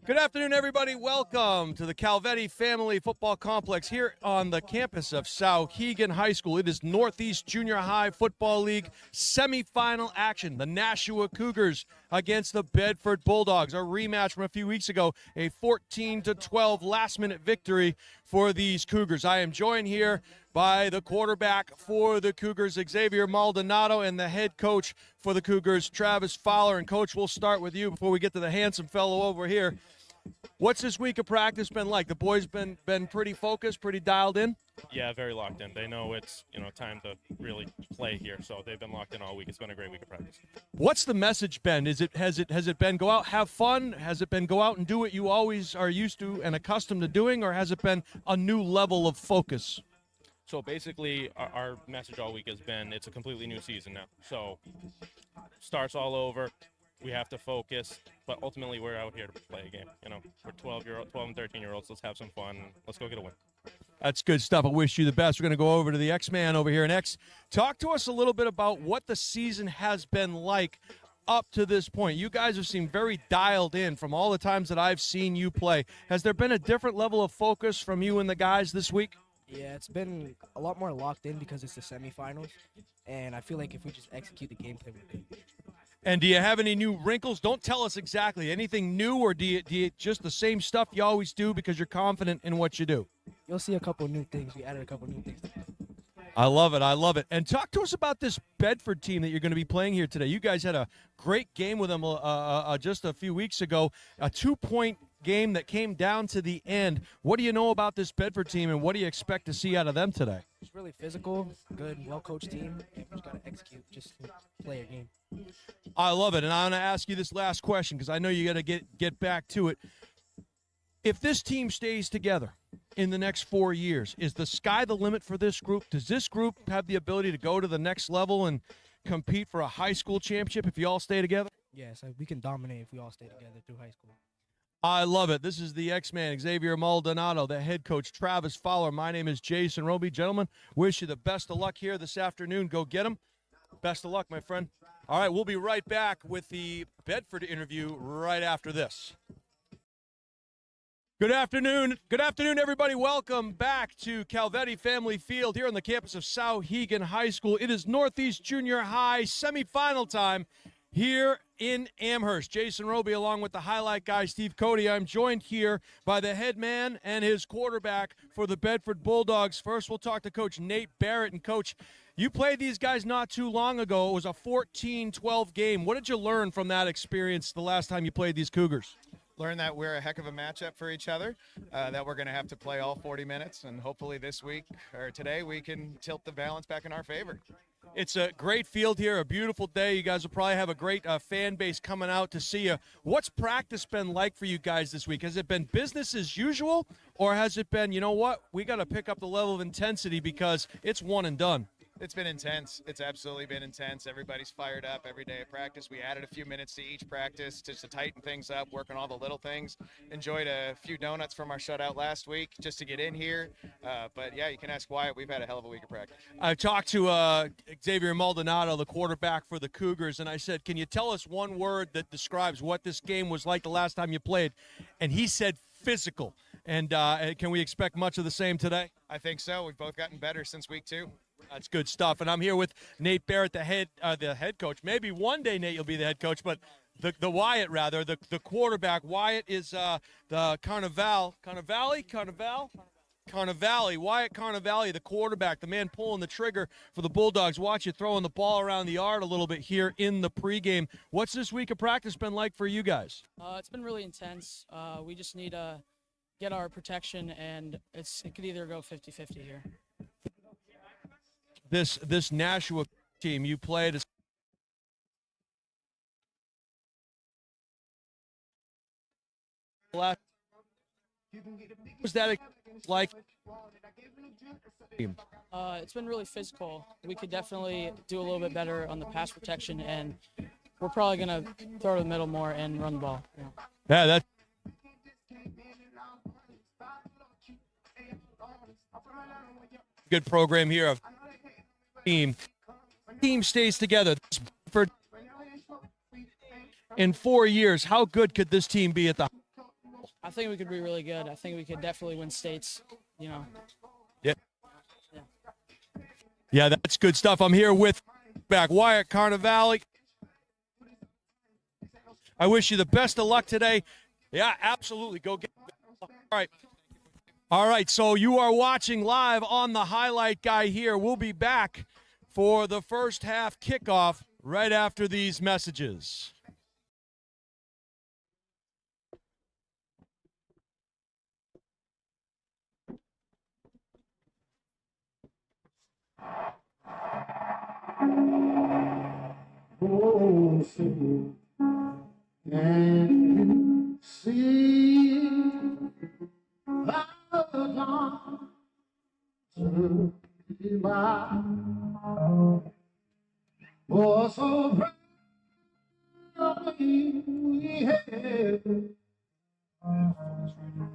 Good afternoon, everybody. Welcome to the Calvetti Family Football Complex here on the campus of Souhegan High School. It is Northeast Junior High Football League semifinal action. The Nashua Cougars against the Bedford Bulldogs. A rematch from a few weeks ago, a 14-12 last-minute victory for these Cougars. I am joined here by the quarterback for the Cougars, Xavier Maldonado, and the head coach for the Cougars, Travis Fowler. And, Coach, we'll start with you before we get to the handsome fellow over here. What's this week of practice been like? The boys been pretty focused, pretty dialed in? Yeah, very locked in. They know it's, time to really play here, so they've been locked in all week. It's been a great week of practice. What's the message been? Has it been go out, have fun? Has it been go out and do what you always are used to and accustomed to doing, or has it been a new level of focus? So basically, our message all week has been it's a completely new season now. So starts all over. We have to focus, but ultimately we're out here to play a game. We're 12 and 13-year-olds. Let's have some fun. Let's go get a win. That's good stuff. I wish you the best. We're going to go over to the X-Man over here. And X, talk to us a little bit about what the season has been like up to this point. You guys have seemed very dialed in from all the times that I've seen you play. Has there been a different level of focus from you and the guys this week? Yeah, it's been a lot more locked in because it's the semifinals, and I feel like if we just execute the game plan, we're good. And do you have any new wrinkles? Don't tell us exactly. Anything new, or do you just the same stuff you always do because you're confident in what you do? You'll see a couple of new things. We added a couple of new things. I love it. I love it. And talk to us about this Bedford team that you're going to be playing here today. You guys had a great game with them just a few weeks ago, a 2-point game that came down to the end. What do you know about this Bedford team, and what do you expect to see out of them today? It's really physical, good, well-coached team, and we just got to execute, just play a game. I love it, and I'm going to ask you this last question because I know you got to get back to it. If this team stays together in the next 4 years, is the sky the limit for this group? Does this group have the ability to go to the next level and compete for a high school championship if you all stay together? Yes, we can dominate if we all stay together through high school. I love it. This is the X-Man, Xavier Maldonado, the head coach, Travis Fowler. My name is Jason Roby. Gentlemen, wish you the best of luck here this afternoon. Go get them. Best of luck, my friend. All right, we'll be right back with the Bedford interview right after this. Good afternoon. Good afternoon, everybody. Welcome back to Calvetti Family Field here on the campus of Souhegan High School. It is Northeast Junior High semifinal time here in Amherst. Jason Roby along with the highlight guy, Steve Cody. I'm joined here by the head man and his quarterback for the Bedford Bulldogs. First, we'll talk to Coach Nate Barrett. And, Coach, you played these guys not too long ago. It was a 14-12 game. What did you learn from that experience the last time you played these Cougars? Learn that we're a heck of a matchup for each other, that we're going to have to play all 40 minutes, and hopefully this week or today we can tilt the balance back in our favor. It's a great field here, a beautiful day. You guys will probably have a great fan base coming out to see you. What's practice been like for you guys this week? Has it been business as usual, or has it been, you know what, we got to pick up the level of intensity because it's one and done? It's been intense. It's absolutely been intense. Everybody's fired up every day at practice. We added a few minutes to each practice just to tighten things up, work on all the little things. Enjoyed a few donuts from our shutout last week just to get in here. But, yeah, you can ask Wyatt. We've had a hell of a week of practice. I've talked to Xavier Maldonado, the quarterback for the Cougars, and I said, can you tell us one word that describes what this game was like the last time you played? And he said physical. And can we expect much of the same today? I think so. We've both gotten better since week 2. That's good stuff. And I'm here with Nate Barrett, the head coach. Maybe one day, Nate, you'll be the head coach, but the Wyatt, rather, the quarterback. Wyatt is the Wyatt Carnevale, the quarterback, the man pulling the trigger for the Bulldogs. Watch you throwing the ball around the yard a little bit here in the pregame. What's this week of practice been like for you guys? It's been really intense. We just need to get our protection, and it could either go 50-50 here. This Nashua team you played is was that like? It's been really physical. We could definitely do a little bit better on the pass protection, and we're probably gonna throw to the middle more and run the ball. Yeah, that's good program here of team stays together for in 4 years. How good could this team be at the I think we could be really good. I think we could definitely win states, you know. Yeah, that's good stuff. I'm here with back Wyatt Carnivale. I wish you the best of luck today. Yeah, absolutely. Go get it. All right. All right, so you are watching live on the Highlight Guy here. We'll be back for the first half kickoff right after these messages. Oh, see, and see how the dawn to be by. Oh, so brightly we had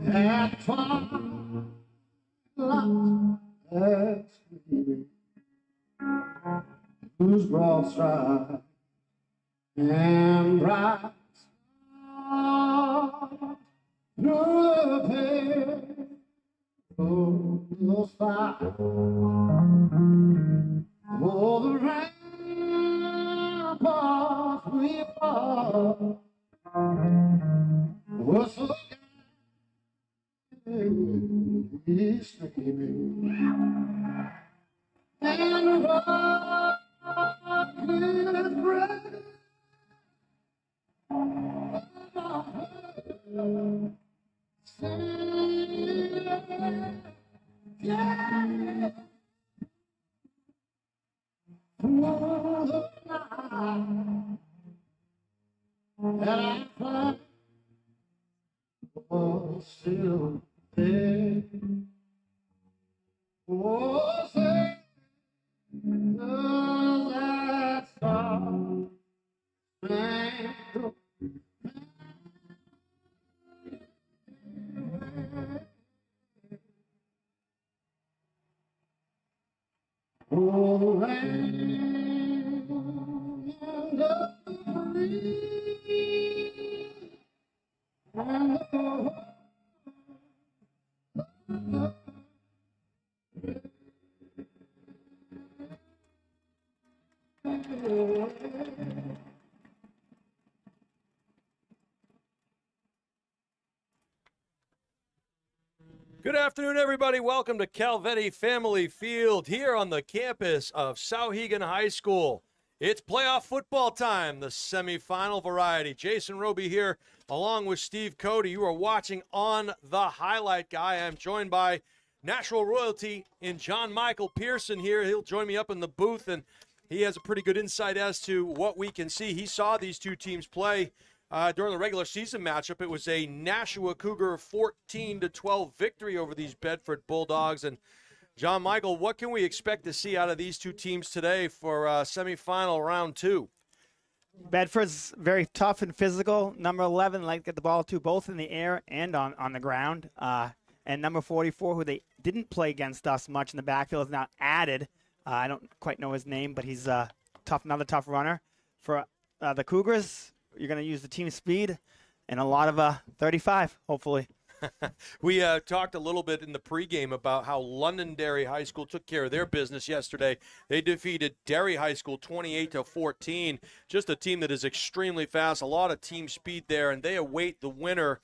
at twilight as we whose broad stride and bright star through the pale sky. Oh, the ramparts we fought were so gay, streaming, and rocket's breath. Yeah. Through the night that I find was still there. Oh, say, does that star spangled oh, the land of the free and Good afternoon, everybody. Welcome to Calvetti Family Field here on the campus of Souhegan High School. It's playoff football time, the semifinal variety. Jason Roby here, along with Steve Cody. You are watching on the Highlight Guy. I'm joined by Nashua royalty in John Michael Pearson here. He'll join me up in the booth, and he has a pretty good insight as to what we can see. He saw these two teams play during the regular season matchup. It was a Nashua Cougar 14-12 victory over these Bedford Bulldogs. And John Michael, what can we expect to see out of these two teams today for semifinal round 2? Bedford's very tough and physical. Number 11 like to get the ball to both in the air and on the ground. And number 44, who they didn't play against us much in the backfield, is now added. I don't quite know his name, but he's another tough runner. For the Cougars, you're going to use the team speed and a lot of 35, hopefully. We talked a little bit in the pregame about how Londonderry High School took care of their business yesterday. They defeated Derry High School 28-14. Just a team that is extremely fast, a lot of team speed there, and they await the winner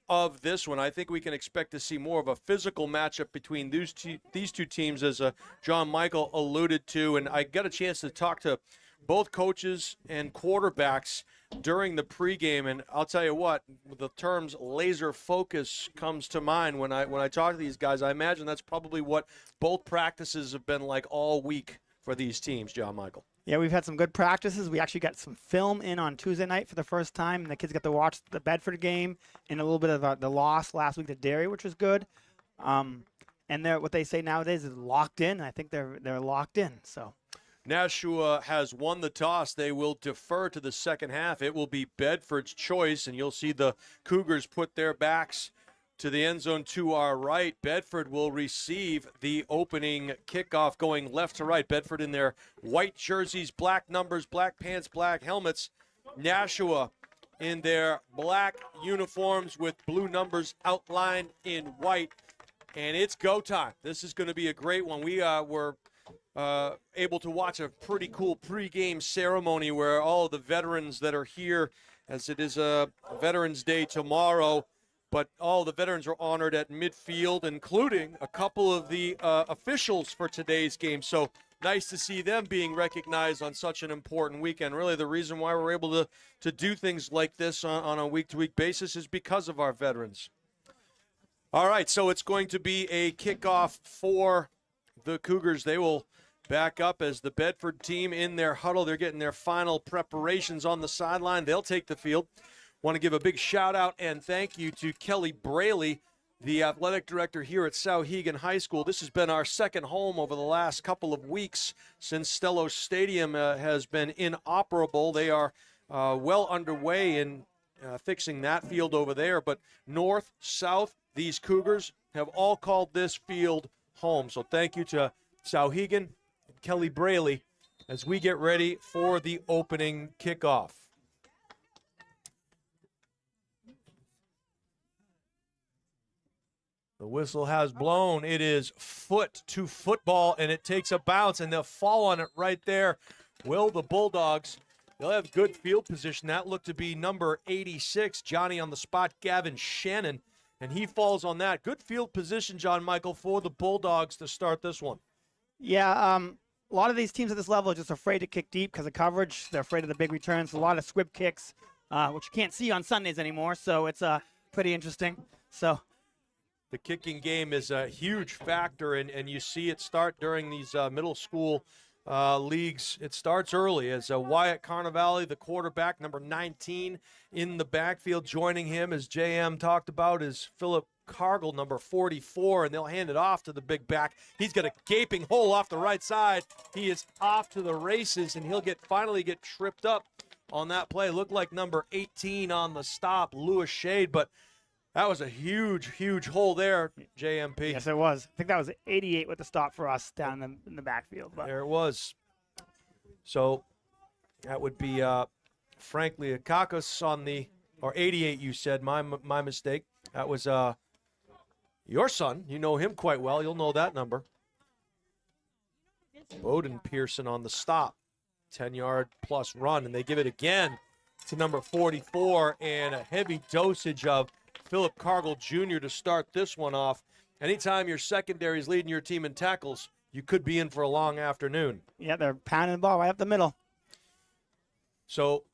of this one. I think we can expect to see more of a physical matchup between these two teams, as John Michael alluded to. And I got a chance to talk to both coaches and quarterbacks during the pregame, and I'll tell you what, the terms laser focus comes to mind when I talk to these guys. I imagine that's probably what both practices have been like all week for these teams, John Michael. Yeah, we've had some good practices. We actually got some film in on Tuesday night for the first time, and the kids got to watch the Bedford game and a little bit of the loss last week to Derry, which was good. And what they say nowadays is locked in. I think they're locked in. So Nashua has won the toss. They will defer to the second half. It will be Bedford's choice, and you'll see the Cougars put their backs to the end zone to our right. Bedford will receive the opening kickoff going left to right. Bedford in their white jerseys, black numbers, black pants, black helmets. Nashua in their black uniforms with blue numbers outlined in white. And it's go time. This is going to be a great one. We were able to watch a pretty cool pregame ceremony where all of the veterans that are here, as it is a Veterans Day tomorrow, but all the veterans are honored at midfield, including a couple of the officials for today's game. So nice to see them being recognized on such an important weekend. Really, the reason why we're able to do things like this on a week-to-week basis is because of our veterans. All right, so it's going to be a kickoff for the Cougars. They will back up as the Bedford team in their huddle. They're getting their final preparations on the sideline. They'll take the field. Want to give a big shout-out and thank you to Kelly Braley, the athletic director here at Souhegan High School. This has been our second home over the last couple of weeks since Stello Stadium has been inoperable. They are well underway in fixing that field over there. But north, south, these Cougars have all called this field home. So thank you to Souhegan and Kelly Braley as we get ready for the opening kickoff. The whistle has blown. It is foot to football, and it takes a bounce, and they'll fall on it right there. Will the Bulldogs? They'll have good field position. That looked to be number 86, Johnny on the spot, Gavin Shannon, and he falls on that. Good field position, John Michael, for the Bulldogs to start this one. Yeah, a lot of these teams at this level are just afraid to kick deep because of coverage. They're afraid of the big returns. A lot of squib kicks, which you can't see on Sundays anymore, so it's pretty interesting. So the kicking game is a huge factor, and you see it start during these middle school leagues. It starts early as Wyatt Carnivale, the quarterback, number 19, in the backfield. Joining him, as JM talked about, is Philip Cargill, number 44, and they'll hand it off to the big back. He's got a gaping hole off the right side. He is off to the races, and he'll finally get tripped up on that play. Looked like number 18 on the stop, Lewis Shade, but that was a huge, huge hole there, JMP. yes, it was. I think that was 88 with the stop for us down in the backfield. But There it was. So that would be Frank Liakakis on the, or 88 you said, my mistake. That was your son. You know him quite well. You'll know that number. Bowden Pearson on the stop. 10-yard plus run, and they give it again to number 44, and a heavy dosage of Philip Cargill Jr. to start this one off. Anytime your secondary is leading your team in tackles, you could be in for a long afternoon. yeah, they're pounding the ball right up the middle. So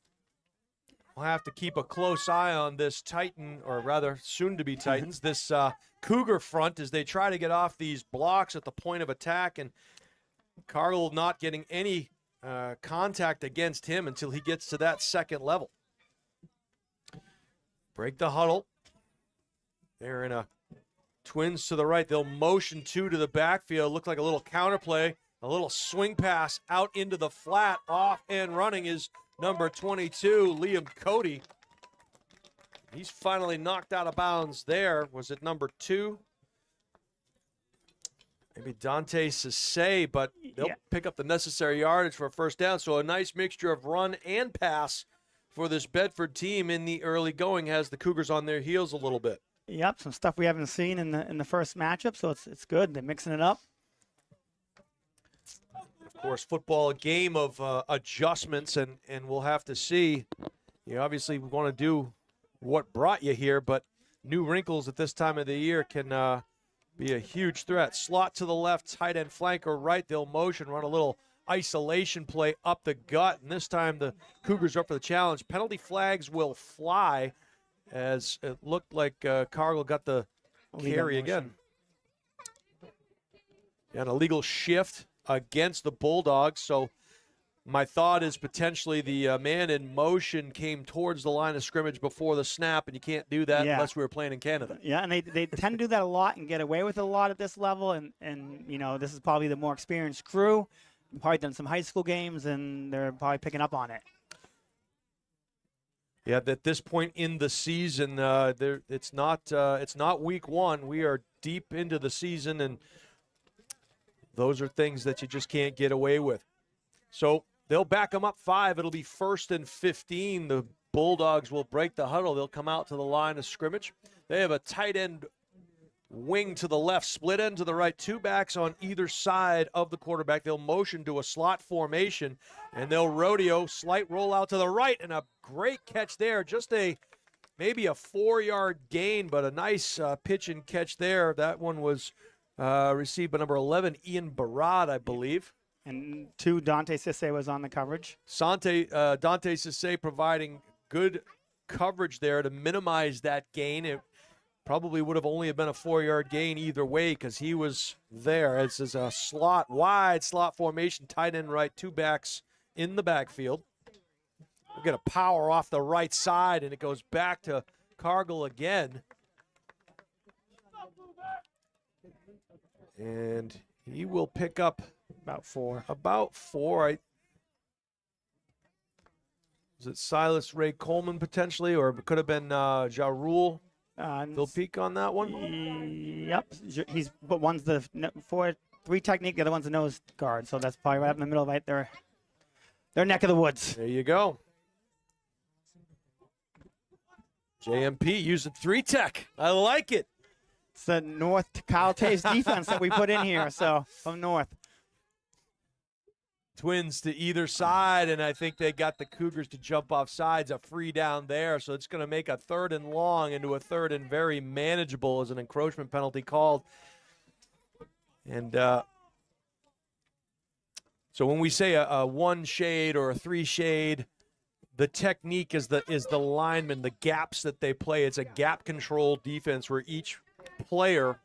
we'll have to keep a close eye on this Titan, or rather soon-to-be Titans, this Cougar front as they try to get off these blocks at the point of attack, and Cargill not getting any contact against him until he gets to that second level. Break the huddle. They're in a twins to the right. They'll motion two to the backfield. Look like a little counterplay, a little swing pass out into the flat. Off and running is number 22, Liam Cody. He's finally knocked out of bounds there. Was it number 2? Maybe Dante Sisse, but they'll pick up the necessary yardage for a first down. So a nice mixture of run and pass for this Bedford team in the early going, has the Cougars on their heels a little bit. Yep, some stuff we haven't seen in the first matchup, so it's good. They're mixing it up. Of course, football, a game of adjustments, and we'll have to see. You obviously want to do what brought you here, but new wrinkles at this time of the year can be a huge threat. Slot to the left, tight end flanker right. They'll motion, run a little isolation play up the gut, and this time the Cougars are up for the challenge. Penalty flags will fly, as it looked like Cargill got the carry again. And a legal shift against the Bulldogs. So my thought is potentially the man in motion came towards the line of scrimmage before the snap, and you can't do that unless we were playing in Canada. Yeah, and they tend to do that a lot and get away with it a lot at this level. And you know, this is probably the more experienced crew. Probably done some high school games, and they're probably picking up on it. Yeah, at this point in the season, it's not week one. We are deep into the season, and those are things that you just can't get away with. So they'll back them up 5. It'll be 1st and 15. The Bulldogs will break the huddle. They'll come out to the line of scrimmage. They have a tight end wing to the left, split end to the right, two backs on either side of the quarterback. They'll motion to a slot formation, and they'll rodeo, slight roll out to the right, and a great catch there. Just maybe a 4-yard gain, but a nice pitch and catch there. That one was received by number 11, Ian Barad, I believe. And 2, Dante Sisse was on the coverage. Dante Sisse providing good coverage there to minimize that gain. It probably would have only been a 4-yard gain either way because he was there. This is a wide slot formation, tight end right, two backs in the backfield. We're going to power off the right side, and it goes back to Cargill again. And he will pick up About 4. Was it Silas Ray Coleman potentially, or it could have been Jarul? They'll peek on that one. Yep. But one's the 4-3 technique, the other one's the nose guard. So that's probably right up in the middle, right there. Their neck of the woods. There you go. JMP using 3-tech. I like it. It's the North Kyle Taves defense that we put in here. So from North. Twins to either side, and I think they got the Cougars to jump off sides, a free down there. So it's going to make a 3rd and long into a 3rd and very manageable as an encroachment penalty called. And so when we say a 1 shade or a 3 shade, the technique is the lineman, the gaps that they play. It's a gap control defense where each player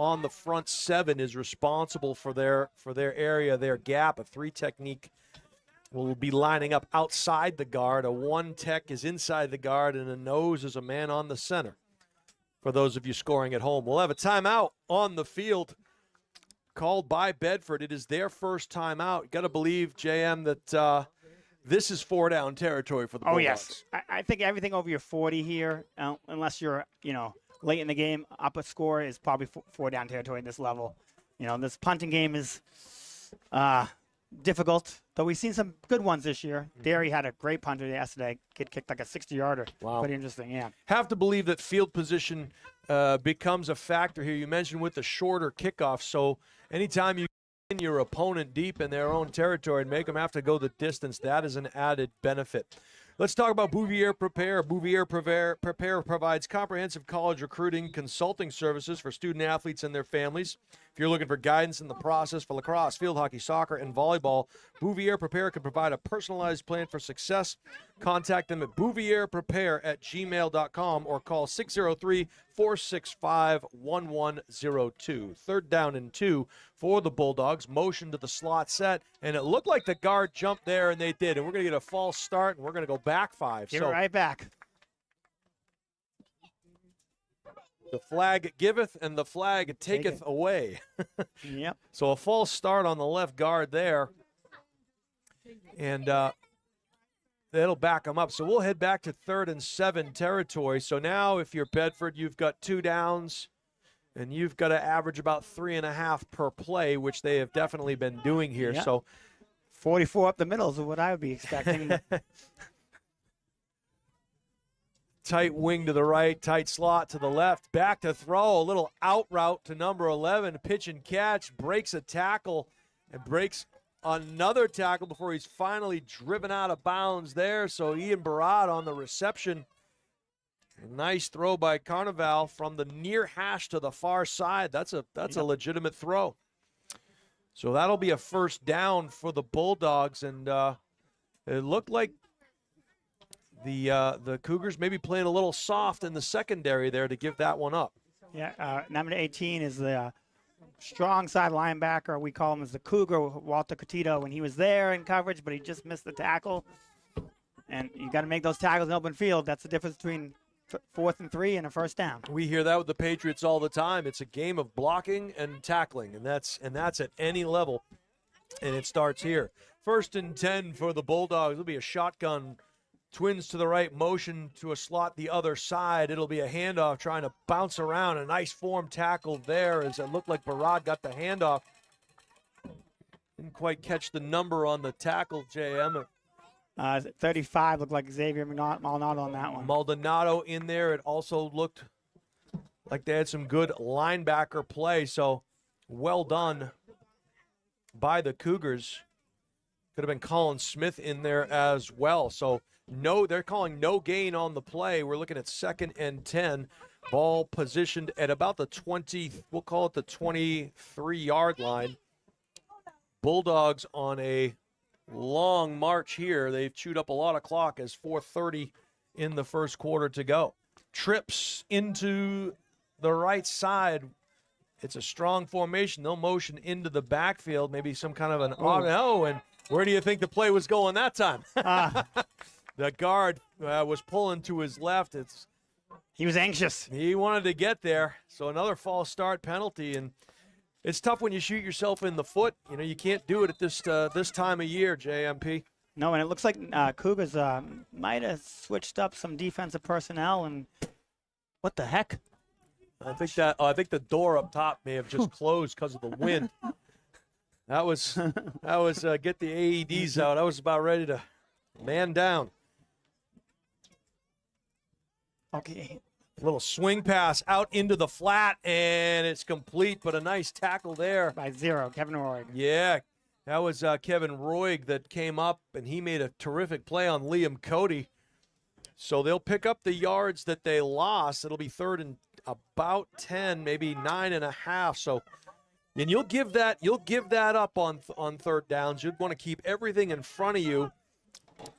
on the front 7 is responsible for their area, their gap. A 3 technique will be lining up outside the guard. A 1 tech is inside the guard, and a nose is a man on the center. For those of you scoring at home, we'll have a timeout on the field called by Bedford. It is their first timeout. Got to believe, JM, that this is 4-down territory for the Bulldogs. Oh, yes. I think everything over your 40 here, unless you're, late in the game, up a score is probably 4-down territory at this level. This punting game is difficult, though we've seen some good ones this year. Derry had a great punter yesterday. Kid kicked like a 60-yarder. Wow. Pretty interesting, yeah. Have to believe that field position becomes a factor here. You mentioned with the shorter kickoff, so anytime you get your opponent deep in their own territory and make them have to go the distance, that is an added benefit. Let's talk about Bouvier Prepare. Bouvier Prepare provides comprehensive college recruiting consulting services for student athletes and their families. If you're looking for guidance in the process for lacrosse, field hockey, soccer, and volleyball, Bouvier Prepare can provide a personalized plan for success. Contact them at bouvierprepare@gmail.com or call 603-465-1102. 3rd down and 2 for the Bulldogs. Motion to the slot set, and it looked like the guard jumped there, and they did. And we're going to get a false start, and we're going to go back 5. Give it right back. The flag giveth, and the flag taketh away. Yep. So a false start on the left guard there. And that'll back them up. So we'll head back to 3rd and 7 territory. So now if you're Bedford, you've got 2 downs, and you've got to average about 3.5 per play, which they have definitely been doing here. Yep. So 44 up the middle is what I would be expecting. Tight wing to the right, tight slot to the left. Back to throw, a little out route to number 11. Pitch and catch, breaks a tackle, and breaks another tackle before he's finally driven out of bounds there. So Ian Barad on the reception. A nice throw by Carnival from the near hash to the far side. That's a legitimate throw. So that'll be a 1st down for the Bulldogs, and it looked like the Cougars maybe playing a little soft in the secondary there to give that one up. Yeah, number 18 is the strong side linebacker. We call him as the Cougar, Walter Cotito, when he was there in coverage, but he just missed the tackle. And you got to make those tackles in open field. That's the difference between 4th and 3 and a 1st down. We hear that with the Patriots all the time. It's a game of blocking and tackling, and that's at any level, and it starts here. 1st and 10 for the Bulldogs. It'll be a shotgun. Twins to the right, motion to a slot the other side. It'll be a handoff trying to bounce around. A nice form tackle there as it looked like Barad got the handoff. Didn't quite catch the number on the tackle, JM. 35 looked like Xavier Maldonado on that one. Maldonado in there. It also looked like they had some good linebacker play. So well done by the Cougars. Could have been Colin Smith in there as well. So no, they're calling no gain on the play. We're looking at 2nd and 10. Ball positioned at about the 20, we'll call it the 23-yard line. Bulldogs on a long march here. They've chewed up a lot of clock as 4:30 in the first quarter to go. Trips into the right side. It's a strong formation. They'll motion into the backfield, maybe some kind of an auto. And where do you think the play was going that time? The guard was pulling to his left. He was anxious. He wanted to get there. So another false start penalty. And it's tough when you shoot yourself in the foot. You know, you can't do it at this time of year, JMP. No, and it looks like Cougars might have switched up some defensive personnel. And what the heck? I think the door up top may have just closed because of the wind. That was get the AEDs out. I was about ready to man down. Okay. Little swing pass out into the flat, and it's complete, but a nice tackle there. By 0, Kevin Roy. Yeah, that was Kevin Roig that came up, and he made a terrific play on Liam Cody. So they'll pick up the yards that they lost. It'll be 3rd and about 10, maybe 9.5. So, and you'll give that up on 3rd downs. You'd want to keep everything in front of you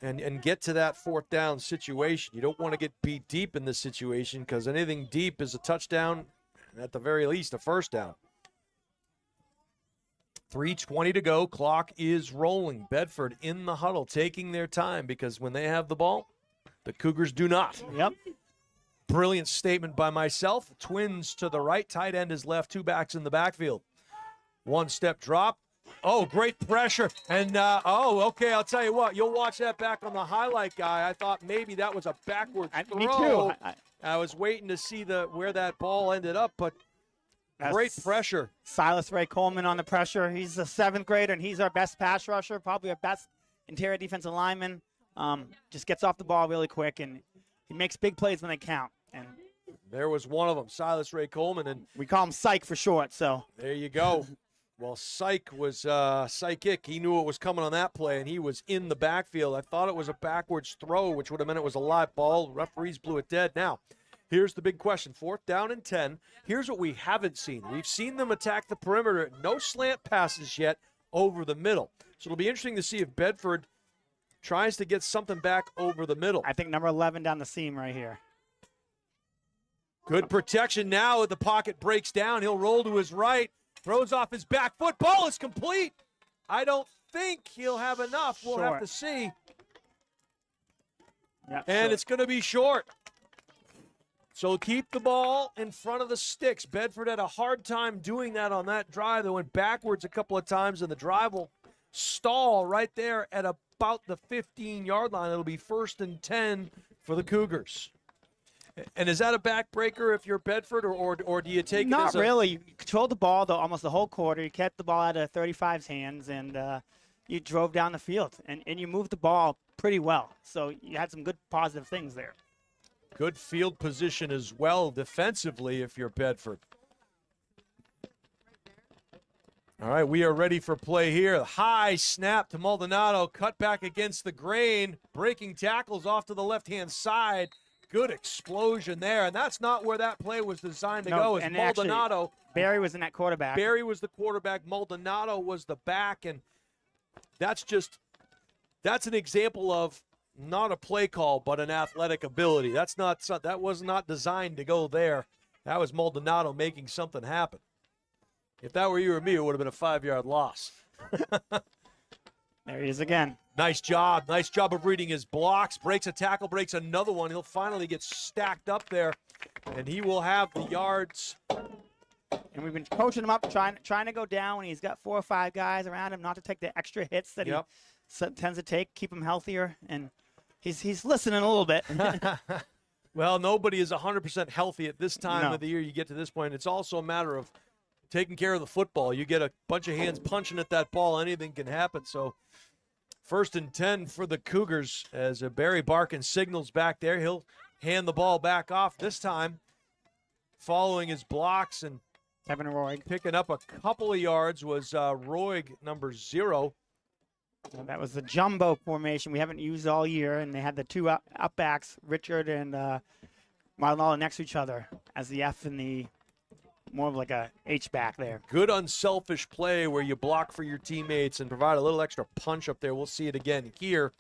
and get to that 4th down situation. You don't want to get beat deep in this situation because anything deep is a touchdown, and at the very least, a 1st down. 3:20 to go. Clock is rolling. Bedford in the huddle, taking their time because when they have the ball, the Cougars do not. Yep. Brilliant statement by myself. Twins to the right. Tight end is left. 2 backs in the backfield. 1-step drop. Oh, great pressure. And, okay, I'll tell you what. You'll watch that back on the highlight guy. I thought maybe that was a backwards throw. Me too. I was waiting to see where that ball ended up, but great pressure. Silas Ray Coleman on the pressure. He's a 7th grader, and he's our best pass rusher, probably our best interior defensive lineman. Just gets off the ball really quick, and he makes big plays when they count. And there was one of them, Silas Ray Coleman. And we call him Psych for short, so. There you go. Well, Psych was psychic. He knew what was coming on that play, and he was in the backfield. I thought it was a backwards throw, which would have meant it was a live ball. Referees blew it dead. Now, here's the big question. 4th down and 10. Here's what we haven't seen. We've seen them attack the perimeter. No slant passes yet over the middle. So it'll be interesting to see if Bedford tries to get something back over the middle. I think number 11 down the seam right here. Good protection now. The pocket breaks down. He'll roll to his right. Throws off his back foot. Ball is complete. I don't think he'll have enough. We'll have to see. Yep, and it's going to be short. So keep the ball in front of the sticks. Bedford had a hard time doing that on that drive. They went backwards a couple of times, and the drive will stall right there at about the 15-yard line. It'll be 1st and 10 for the Cougars. And is that a backbreaker if you're Bedford, or do you take it as Not really. You controlled the ball almost the whole quarter. You kept the ball out of 35's hands, and you drove down the field. And you moved the ball pretty well. So you had some good positive things there. Good field position as well defensively if you're Bedford. All right, we are ready for play here. High snap to Maldonado. Cut back against the grain. Breaking tackles off to the left-hand side. Good explosion there, and that's not where that play was designed to go. It's Maldonado. Actually, Barry was in that quarterback. Barry was the quarterback. Maldonado was the back, and that's an example of not a play call, but an athletic ability. That was not designed to go there. That was Maldonado making something happen. If that were you or me, it would have been a 5-yard loss. There he is again. Nice job. Nice job of reading his blocks. Breaks a tackle, breaks another one. He'll finally get stacked up there, and he will have the yards. And we've been coaching him up, trying to go down when he's got 4 or 5 guys around him, not to take the extra hits that he tends to take, keep him healthier. And he's listening a little bit. Well, nobody is 100% healthy at this time of the year. You get to this point. It's also a matter of taking care of the football. You get a bunch of hands punching at that ball, anything can happen. So First and 10 for the Cougars as Barry Barkin signals back there. He'll hand the ball back off this time, following his blocks and Kevin Roig. picking up a couple of yards was Roig, number 0. That was the jumbo formation we haven't used all year, and they had the two up backs, Richard and Maldonado, next to each other as the F and the more of like a H back there. Good unselfish play where you block for your teammates and provide a little extra punch up there. We'll see it again here.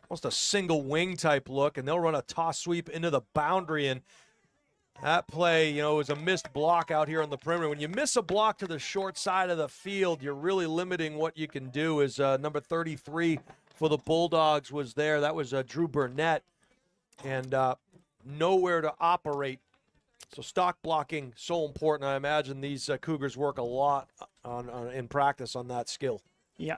Almost a single wing type look, and they'll run a toss sweep into the boundary. And that play, was a missed block out here on the perimeter. When you miss a block to the short side of the field, you're really limiting what you can do. As number 33 for the Bulldogs was there. That was Drew Burnett, and nowhere to operate. So stock blocking, so important. I imagine these Cougars work a lot in practice on that skill. Yeah.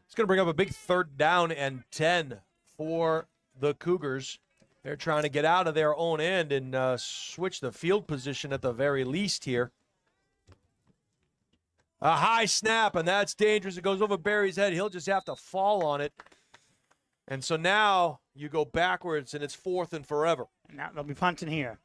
It's going to bring up a big 3rd down and 10 for the Cougars. They're trying to get out of their own end and switch the field position at the very least here. A high snap, and that's dangerous. It goes over Barry's head. He'll just have to fall on it. And so now you go backwards, and it's 4th and forever. Now they'll be punting here.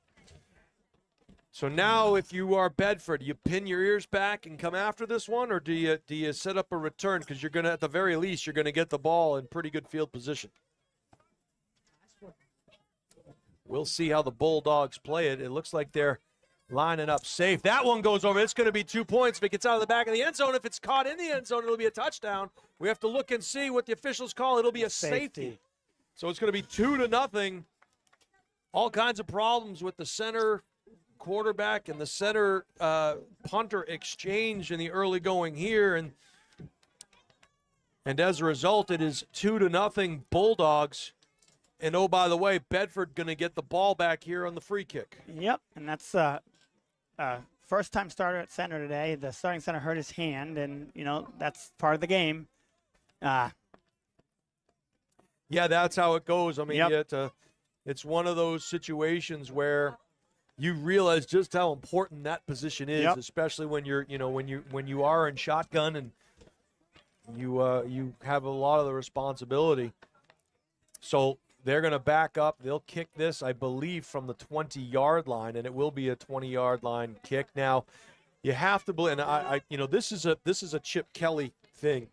So now if you are Bedford, you pin your ears back and come after this one, or do you set up a return? Because you're going to, at the very least, you're going to get the ball in pretty good field position. We'll see how the Bulldogs play it. It looks like they're lining up safe. That one goes over. It's going to be 2 points. If it gets out of the back of the end zone, if it's caught in the end zone, it'll be a touchdown. We have to look and see what the officials call. It'll be a safety. So it's going to be 2-0. All kinds of problems with the center quarterback and the center punter exchange in the early going here. And as a result, it is 2-0 Bulldogs. And, oh, by the way, Bedford going to get the ball back here on the free kick. Yep, and that's first-time starter at center today. The starting center hurt his hand, and, that's part of the game. Yeah, that's how it goes. I mean, Yep. It's one of those situations where you realize just how important that position is, Yep. especially when you're, when you are in shotgun and you have a lot of the responsibility. So they're going to back up. They'll kick this, I believe, from the 20-yard line, and it will be a 20-yard line kick. Now, you have to believe, and I this is a Chip Kelly thing.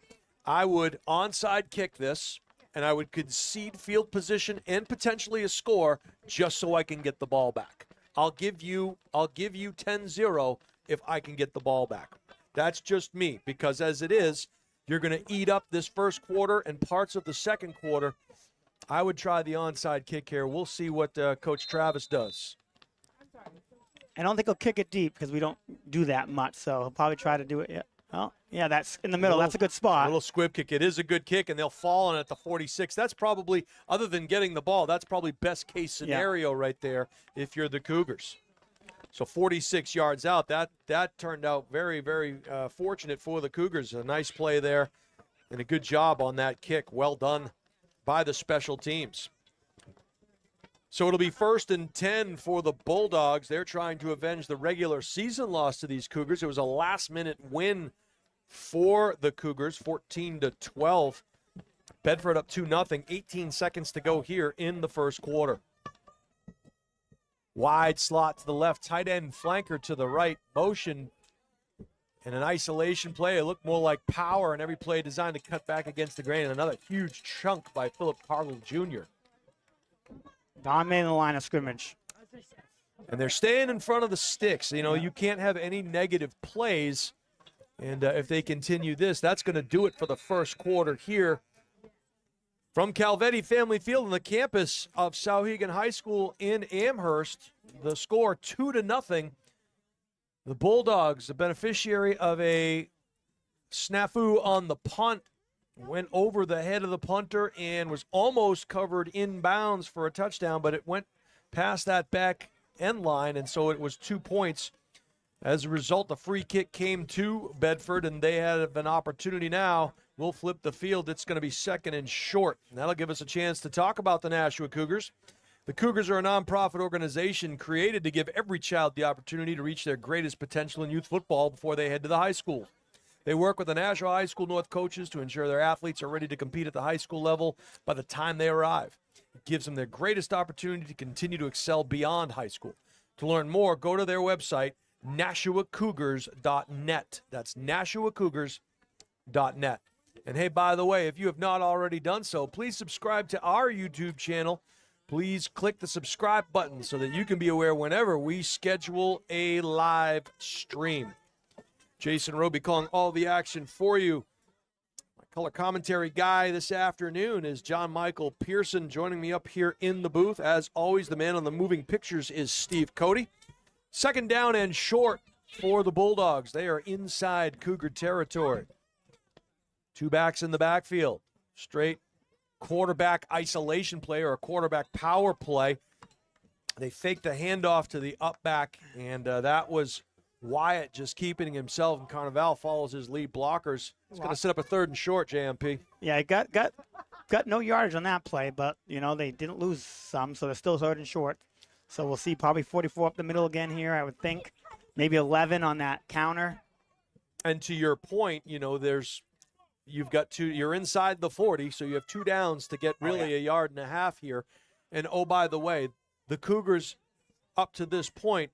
I would onside kick this, and I would concede field position and potentially a score just so I can get the ball back. I'll give you 10-0 if I can get the ball back. That's just me, because as it is, you're going to eat up this first quarter and parts of the second quarter. I would try the onside kick here. We'll see what Coach Travis does. I don't think he'll kick it deep because we don't do that much, so he'll probably try to do it. Yeah. Oh, yeah, that's in the middle. That's a good spot. A little squib kick. It is a good kick, and they'll fall on it at the 46. That's probably, other than getting the ball, that's probably best case scenario right there if you're the Cougars. So 46 yards out. That turned out very, very fortunate for the Cougars. A nice play there and a good job on that kick. Well done by the special teams. So it'll be 1st and 10 for the Bulldogs. They're trying to avenge the regular season loss to these Cougars. It was a last-minute win for the Cougars, 14-12. Bedford up 2-0, 18 seconds to go here in the first quarter. Wide slot to the left, tight end flanker to the right, motion and an isolation play. It looked more like power, and every play designed to cut back against the grain. And another huge chunk by Philip Cargill Jr. Dominating the line of scrimmage. And they're staying in front of the sticks. You can't have any negative plays. And if they continue this, that's going to do it for the first quarter here. From Calvetti Family Field on the campus of Souhegan High School in Amherst, the score 2-0. The Bulldogs, the beneficiary of a snafu on the punt, went over the head of the punter and was almost covered inbounds for a touchdown, but it went past that back end line, and so it was 2 points. As a result, the free kick came to Bedford, and they have an opportunity now. We'll flip the field. It's going to be 2nd and short, and that'll give us a chance to talk about the Nashua Cougars. The Cougars are a nonprofit organization created to give every child the opportunity to reach their greatest potential in youth football before they head to the high school. They work with the Nashua High School North coaches to ensure their athletes are ready to compete at the high school level by the time they arrive. It gives them their greatest opportunity to continue to excel beyond high school. To learn more, go to their website, NashuaCougars.net. That's NashuaCougars.net. And hey, by the way, if you have not already done so, please subscribe to our YouTube channel. Please click the subscribe button so that you can be aware whenever we schedule a live stream. Jason Roby calling all the action for you. My color commentary guy this afternoon is John Michael Pearson, joining me up here in the booth. As always, the man on the moving pictures is Steve Cody. Second down and short for the Bulldogs. They are inside Cougar territory. Two backs in the backfield. Straight quarterback isolation play or a quarterback power play. They faked the handoff to the up back, and that was Wyatt just keeping himself, and Carnival follows his lead blockers. It's going to set up a 3rd and short, JMP. Yeah, got no yardage on that play, but, they didn't lose some, so they're still 3rd and short. So we'll see probably 44 up the middle again here, I would think. Maybe 11 on that counter. And to your point, you've got you're inside the 40, so you have 2 downs to get really a yard and a half here. And, oh, by the way, the Cougars up to this point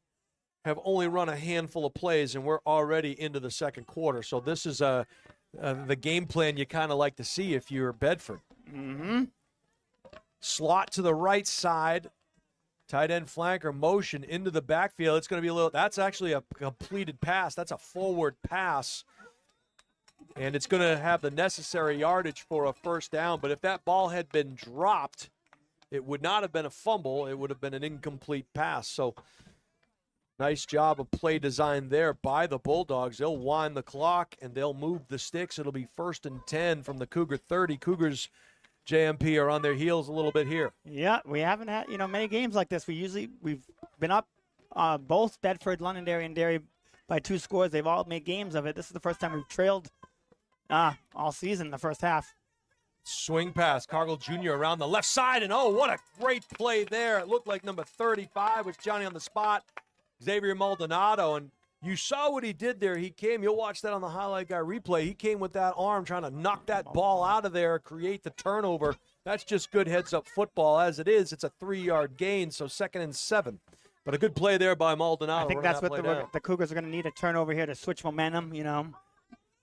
have only run a handful of plays, and we're already into the second quarter. So this is the game plan you kind of like to see if you're Bedford. Mm-hmm. Slot to the right side. Tight end flanker motion into the backfield. It's going to be that's actually a completed pass. That's a forward pass. And it's going to have the necessary yardage for a first down. But if that ball had been dropped, it would not have been a fumble. It would have been an incomplete pass. So nice job of play design there by the Bulldogs. They'll wind the clock, and they'll move the sticks. It'll be 1st and 10 from the Cougar 30. Cougars, JMP, are on their heels a little bit here. Yeah, we haven't had, many games like this. We've been up both Bedford, Londonderry, and Derry by 2 scores. They've all made games of it. This is the first time we've trailed all season in the first half. Swing pass, Cargill Jr. around the left side, and oh, what a great play there. It looked like number 35 was Johnny on the spot, Xavier Maldonado, and you saw what he did there. He came, you'll watch that on the highlight guy replay. He came with that arm trying to knock that ball out of there, create the turnover. That's just good heads-up football. As it is, it's a 3-yard gain, so 2nd and 7. But a good play there by Maldonado. I think that's what the Cougars are going to need, a turnover here to switch momentum,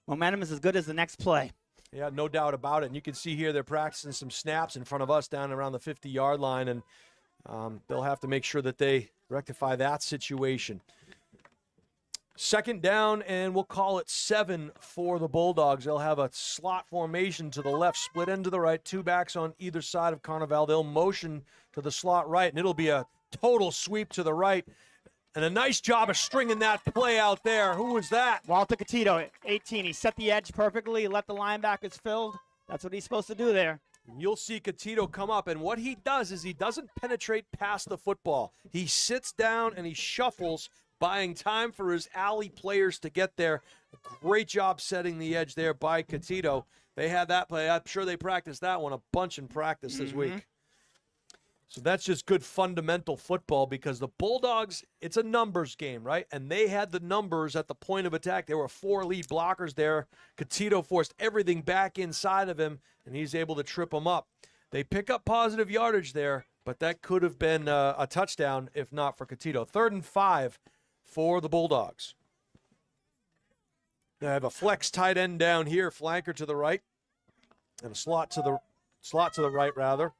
Momentum is as good as the next play. Yeah, no doubt about it. And you can see here they're practicing some snaps in front of us down around the 50-yard line, and they'll have to make sure that they rectify that situation. Second down, and we'll call it 7 for the Bulldogs. They'll have a slot formation to the left, split end to the right, 2 backs on either side of Carnival. They'll motion to the slot right, and it'll be a total sweep to the right. And a nice job of stringing that play out there. Who was that? Walter Catito, 18. He set the edge perfectly, let the linebackers filled. That's what he's supposed to do there. You'll see Catito come up, and what he does is he doesn't penetrate past the football. He sits down and he shuffles, buying time for his alley players to get there. A great job setting the edge there by Catito. They had that play. I'm sure they practiced that one a bunch in practice this week. So that's just good fundamental football, because the Bulldogs, it's a numbers game, right? And they had the numbers at the point of attack. There were 4 lead blockers there. Catito forced everything back inside of him, and he's able to trip them up. They pick up positive yardage there, but that could have been a touchdown if not for Catito. 3rd and 5 for the Bulldogs. They have a flex tight end down here, flanker to the right, and a slot to the right rather.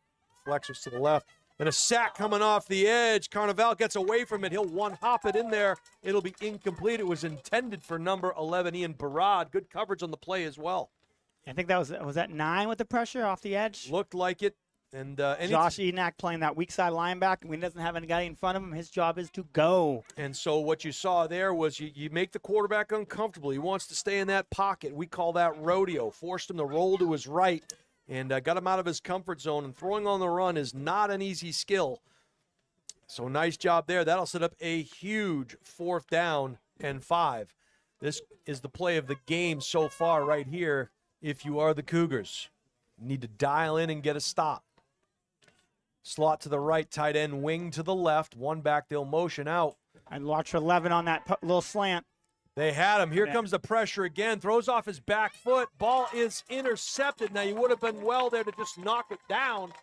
Flexers to the left. And a sack coming off the edge. Carnival gets away from it. He'll one-hop it in there. It'll be incomplete. It was intended for number 11, Ian Barad. Good coverage on the play as well. I think that was that 9 with the pressure off the edge? Looked like it. And Josh Edenak playing that weak side linebacker. When he doesn't have any guy in front of him, his job is to go. And so what you saw there was you make the quarterback uncomfortable. He wants to stay in that pocket. We call that rodeo. Forced him to roll to his right. And got him out of his comfort zone. And throwing on the run is not an easy skill. So nice job there. That'll set up a huge 4th down and 5. This is the play of the game so far right here if you are the Cougars. You need to dial in and get a stop. Slot to the right, tight end wing to the left. 1 back, they'll motion out. I'd watch for 11 on that little slant. They had him. Here Yeah. comes the pressure again. Throws off his back foot. Ball is intercepted. Now, you would have been well there to just knock it down.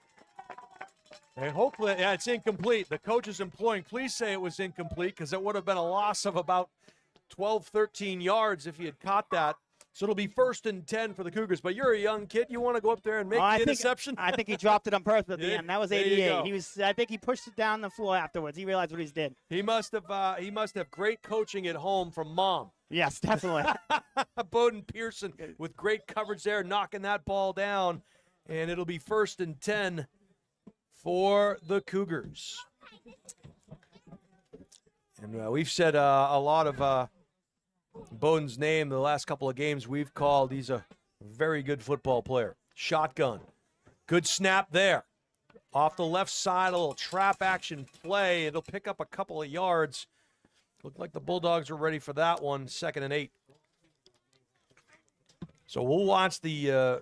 And hopefully, yeah, it's incomplete. The coach is imploring, please say it was incomplete, because it would have been a loss of about 12, 13 yards if he had caught that. So it'll be 1st and 10 for the Cougars. But you're a young kid. You want to go up there and make the interception? I think he dropped it on purpose at the end. That was There you 88. go. I think he pushed it down the floor afterwards. He realized what he did. He must have great coaching at home from mom. Yes, definitely. Bowden Pearson with great coverage there, knocking that ball down. And it'll be 1st and 10 for the Cougars. And we've said a lot of Bowden's name the last couple of games we've called. He's a very good football player. Shotgun. Good snap there. Off the left side, a little trap action play. It'll pick up a couple of yards. Looked like the Bulldogs are ready for that one. 2nd and 8. So we'll watch the,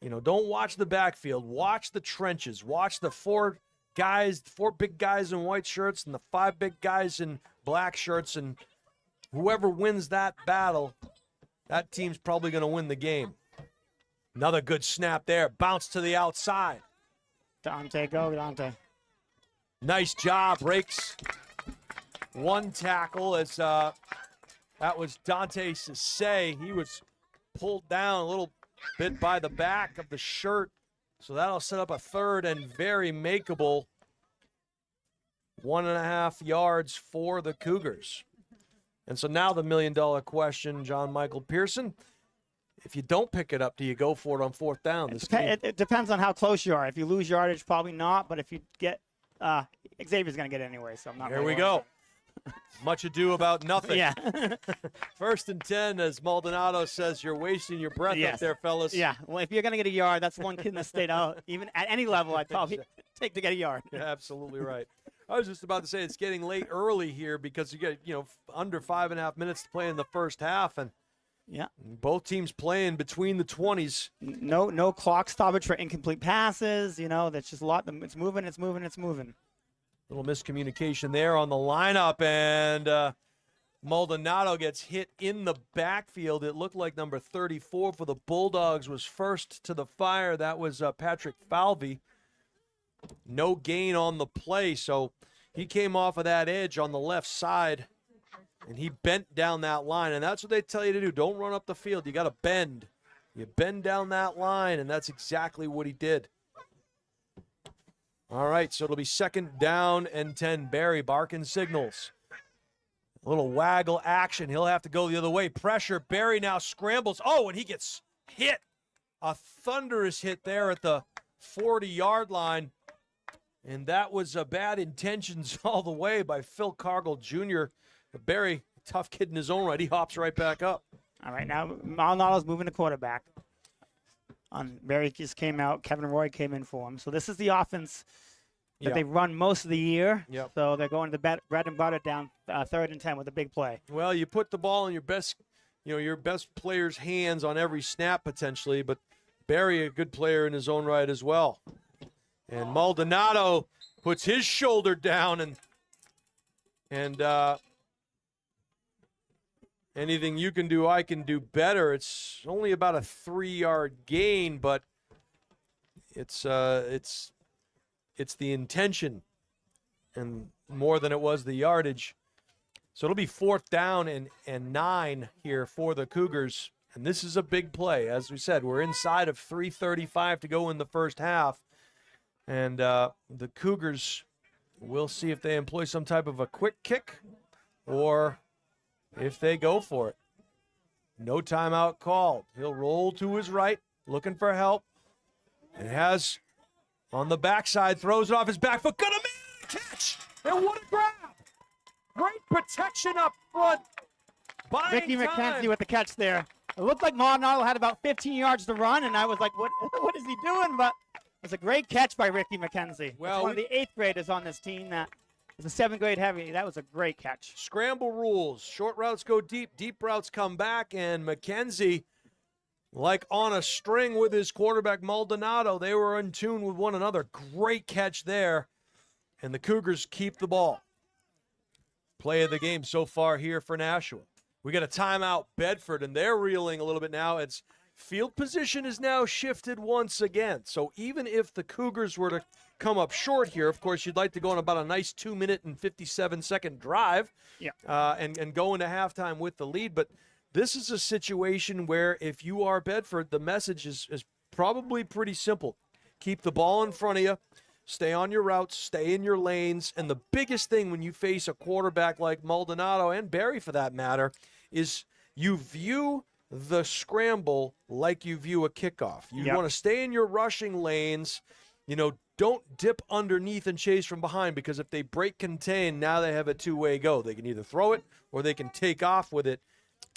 don't watch the backfield. Watch the trenches. Watch the 4 big guys in white shirts and the 5 big guys in black shirts. And whoever wins that battle, that team's probably going to win the game. Another good snap there. Bounce to the outside. Dante, go, Dante. Nice job. Breaks one tackle as that was Dante Sisse. He was pulled down a little bit by the back of the shirt. So that'll set up a 3rd and very makeable 1.5 yards for the Cougars. And so now the $1 million question, John Michael Pearson. If you don't pick it up, do you go for it on 4th down? It depends on how close you are. If you lose yardage, probably not. But if you get Xavier's going to get it anyway, so I'm not. Here we go. Much ado about nothing. Yeah. 1st and 10, as Maldonado says, you're wasting your breath up there, fellas. Yeah. Well, if you're going to get a yard, that's one kid in the state. Even at any level, I'd probably take to get a yard. You're absolutely right. I was just about to say it's getting late early here because you get, under 5.5 minutes to play in the first half, and yeah, both teams playing between the 20s. No clock stoppage for incomplete passes. That's just a lot. It's moving. Little miscommunication there on the lineup, and Maldonado gets hit in the backfield. It looked like number 34 for the Bulldogs was first to the fire. That was Patrick Falvey. No gain on the play, so he came off of that edge on the left side, and he bent down that line, and that's what they tell you to do. Don't run up the field. You got to bend. You bend down that line, and that's exactly what he did. All right, so it'll be 2nd down and 10. Barry barking signals. A little waggle action. He'll have to go the other way. Pressure. Barry now scrambles. Oh, and he gets hit. A thunderous hit there at the 40-yard line. And that was bad intentions all the way by Phil Cargill Jr. Barry, tough kid in his own right. He hops right back up. All right, now Maldonado's moving the quarterback. Barry just came out. Kevin Roy came in for him. So this is the offense that they've run most of the year. Yep. So they're going to the bread and butter down 3rd and 10 with a big play. Well, you put the ball in your best player's hands on every snap potentially, but Barry, a good player in his own right as well. And Maldonado puts his shoulder down, and anything you can do, I can do better. It's only about a 3-yard gain, but it's the intention and more than it was the yardage. So it'll be 4th down and 9 here for the Cougars. And this is a big play. As we said, we're inside of 3:35 to go in the first half. And the Cougars, we'll see if they employ some type of a quick kick or if they go for it. No timeout called. He'll roll to his right, looking for help. And has on the backside, throws it off his back foot. Gonna make a catch! And what a grab! Great protection up front. Ricky McKenzie with the catch there. It looked like Maldonado had about 15 yards to run, and I was like, what is he doing? But it's a great catch by Ricky McKenzie. Well, one of the 8th graders on this team that is a 7th grade heavy. That was a great catch. Scramble rules. Short routes go deep. Deep routes come back. And McKenzie, like on a string with his quarterback Maldonado, they were in tune with one another. Great catch there. And the Cougars keep the ball. Play of the game so far here for Nashua. We got a timeout, Bedford, and they're reeling a little bit now. It's field position is now shifted once again. So even if the Cougars were to come up short here, of course, you'd like to go on about a nice 2-minute and 57-second drive and go into halftime with the lead. But this is a situation where if you are Bedford, the message is probably pretty simple. Keep the ball in front of you. Stay on your routes, stay in your lanes, and the biggest thing when you face a quarterback like Maldonado, and Barry for that matter, is you view the scramble like you view a kickoff. You want to stay in your rushing lanes. Don't dip underneath and chase from behind, because if they break contain, now they have a two-way go. They can either throw it or they can take off with it.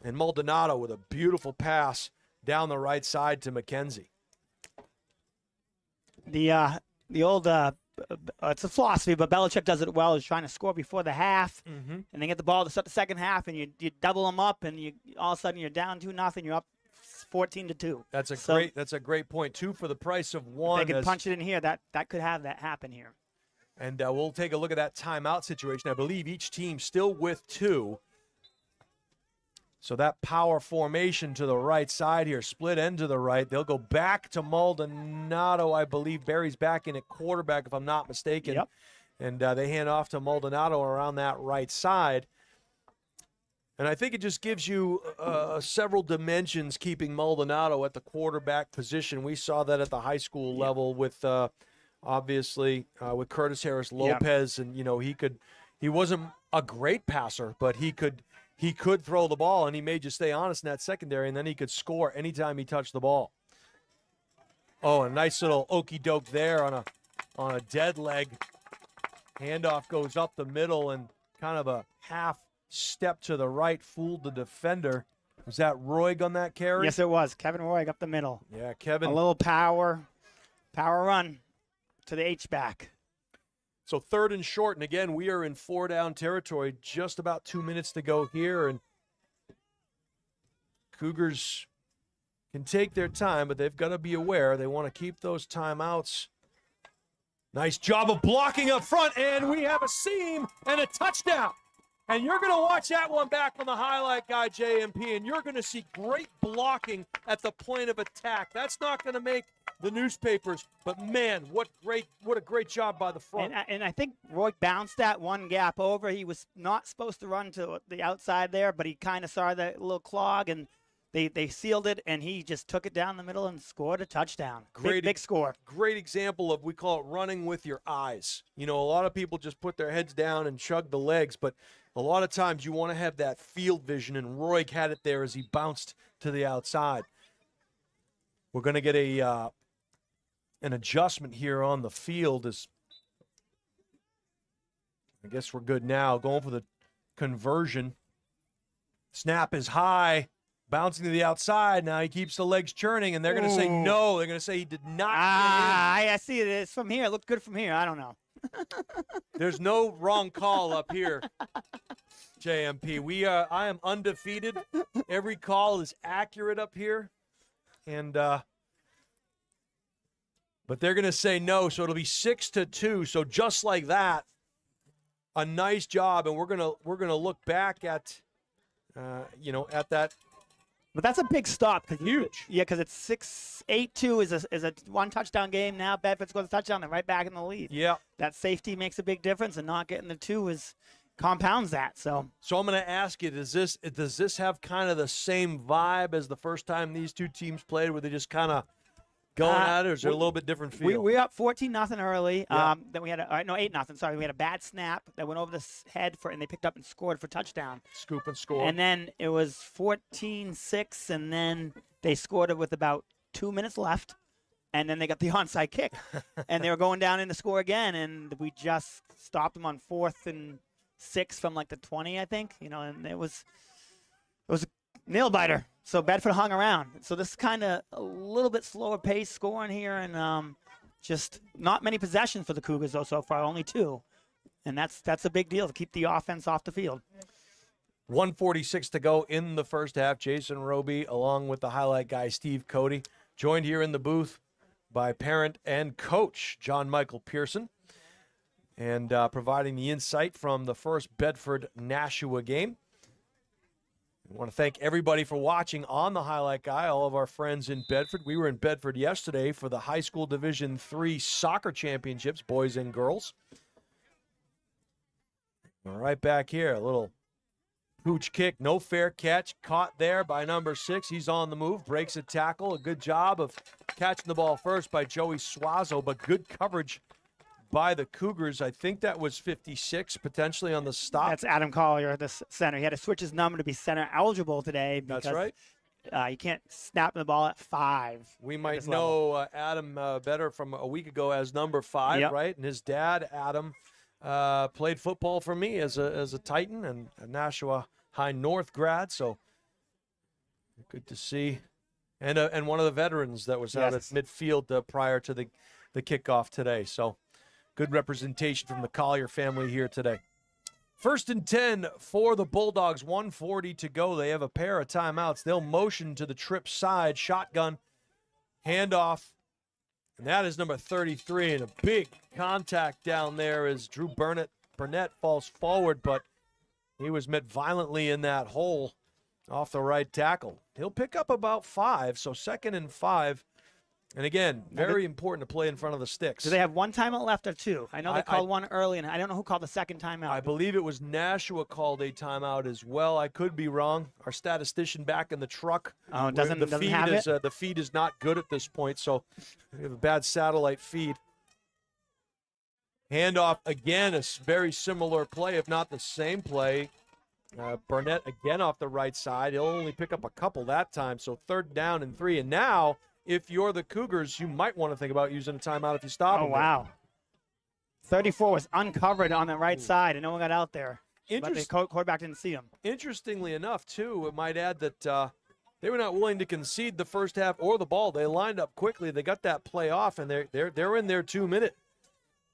And Maldonado with a beautiful pass down the right side to McKenzie. The old it's a philosophy, but Belichick does it well. Is trying to score before the half, and then get the ball to start the second half, and you double them up, and all of a sudden you're down 2-0. You're up 14-2. That's a great point. 2 for the price of 1. They can punch it in here. That could have that happen here. And we'll take a look at that timeout situation. I believe each team still with 2. So that power formation to the right side here, split end to the right. They'll go back to Maldonado, I believe. Barry's back in at quarterback, if I'm not mistaken. Yep. And they hand off to Maldonado around that right side. And I think it just gives you several dimensions keeping Maldonado at the quarterback position. We saw that at the high school level with, obviously, with Curtis Harris Lopez. And, he wasn't a great passer, but he could throw the ball, and he made you stay honest in that secondary, and then he could score anytime he touched the ball. Oh, a nice little okey-doke there on a dead leg. Handoff goes up the middle, and kind of a half step to the right fooled the defender. Was that Roig on that carry? Yes, it was. Kevin Roig up the middle. Yeah, Kevin. A little power run to the H-back. So 3rd and short, and again, we are in 4-down territory. Just about 2 minutes to go here, and Cougars can take their time, but they've got to be aware. They want to keep those timeouts. Nice job of blocking up front, and we have a seam and a touchdown. And you're going to watch that one back from the highlight guy, JMP, and you're going to see great blocking at the point of attack. That's not going to make the newspapers, but man, what a great job by the front. And I think Roy bounced that one gap over. He was not supposed to run to the outside there, but he kind of saw that little clog, and they sealed it, and he just took it down the middle and scored a touchdown. Big score. Great example of, we call it running with your eyes. A lot of people just put their heads down and chug the legs, but a lot of times you want to have that field vision, and Roy had it there as he bounced to the outside. We're going to get an adjustment here on the field. I guess we're good now. Going for the conversion. Snap is high, bouncing to the outside. Now he keeps the legs churning, and they're going to say no. They're going to say he did not. I see it. It's from here. It looked good from here. I don't know. There's no wrong call up here, JMP. I am undefeated. Every call is accurate up here, and but they're going to say no, so it'll be 6-2. So just like that, a nice job, and we're gonna look back at at that. But that's a big stop. Huge. Yeah, because it's 6-8-2 is a one touchdown game now. Bedford scores a touchdown. They're right back in the lead. Yeah. That safety makes a big difference, and not getting the 2 compounds that. So I'm going to ask you: does this have kind of the same vibe as the first time these two teams played, where they just kind of going at it, or is there a little bit different feel? We're up 14-0 early. Yeah. Then we had 8-0. Sorry, we had a bad snap that went over the head and they picked up and scored for touchdown. Scoop and score. And then it was 14-6, and then they scored it with about 2 minutes left, and then they got the onside kick, and they were going down in to score again, and we just stopped them on 4th and 6 from like the 20, I think. And it was a nail biter. So Bedford hung around. So this is kind of a little bit slower pace scoring here, and just not many possessions for the Cougars though so far, only 2, and that's a big deal to keep the offense off the field. 1:46 to go in the first half. Jason Roby, along with the highlight guy Steve Cody, joined here in the booth by parent and coach John Michael Pearson, and providing the insight from the first Bedford Nashua game. I want to thank everybody for watching on the Highlight Guy, all of our friends in Bedford. We were in Bedford yesterday for the high school Division III soccer championships, boys and girls. All right, back here, a little pooch kick, no fair catch, caught there by number 6. He's on the move, breaks a tackle. A good job of catching the ball first by Joey Suazo, but good coverage by the Cougars. I think that was 56 potentially on the stop. That's Adam Collier, the center. He had to switch his number to be center eligible today. That's because, right. You can't snap the ball at 5. We might know Adam better from a week ago as number 5, Yep. right? And his dad, Adam, played football for me as a Titan and a Nashua High North grad. So good to see, and one of the veterans that was out at midfield prior to the kickoff today. So good representation from the Collier family here today. 1st and 10 for the Bulldogs, 1:40 to go. They have a pair of timeouts. They'll motion to the trip side, shotgun, handoff, and that is number 33. And a big contact down there as Drew Burnett falls forward, but he was met violently in that hole off the right tackle. He'll pick up about 5, so 2nd and 5. And again, very important to play in front of the sticks. Do they have 1 timeout left or 2? I know they called one early, and I don't know who called the 2nd timeout. I believe it was Nashua called a timeout as well. I could be wrong. Our statistician back in the truck. Oh, doesn't have it? The feed is not good at this point, so we have a bad satellite feed. Handoff again, a very similar play, if not the same play. Burnett again off the right side. He'll only pick up a couple that time, so 3rd down and 3. And now, if you're the Cougars, you might want to think about using a timeout if you stop them. Oh, wow. 34 was uncovered on the right side, and no one got out there. But the quarterback didn't see him. Interestingly enough, too, it might add that they were not willing to concede the first half or the ball. They lined up quickly. They got that play off, and they're in their 2-minute.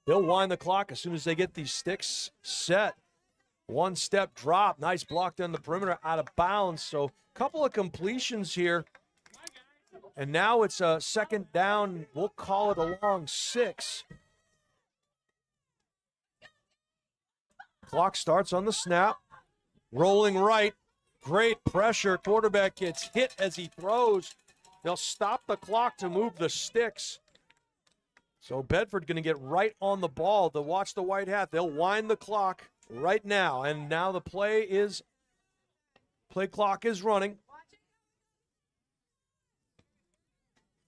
They'll wind the clock as soon as they get these sticks set. 1-step drop. Nice block down the perimeter, out of bounds. So a couple of completions here. And now it's a 2nd down. We'll call it a long 6. Clock starts on the snap. Rolling right. Great pressure. Quarterback gets hit as he throws. They'll stop the clock to move the sticks. So Bedford going to get right on the ball to watch the white hat. They'll wind the clock right now. And now the play clock is running.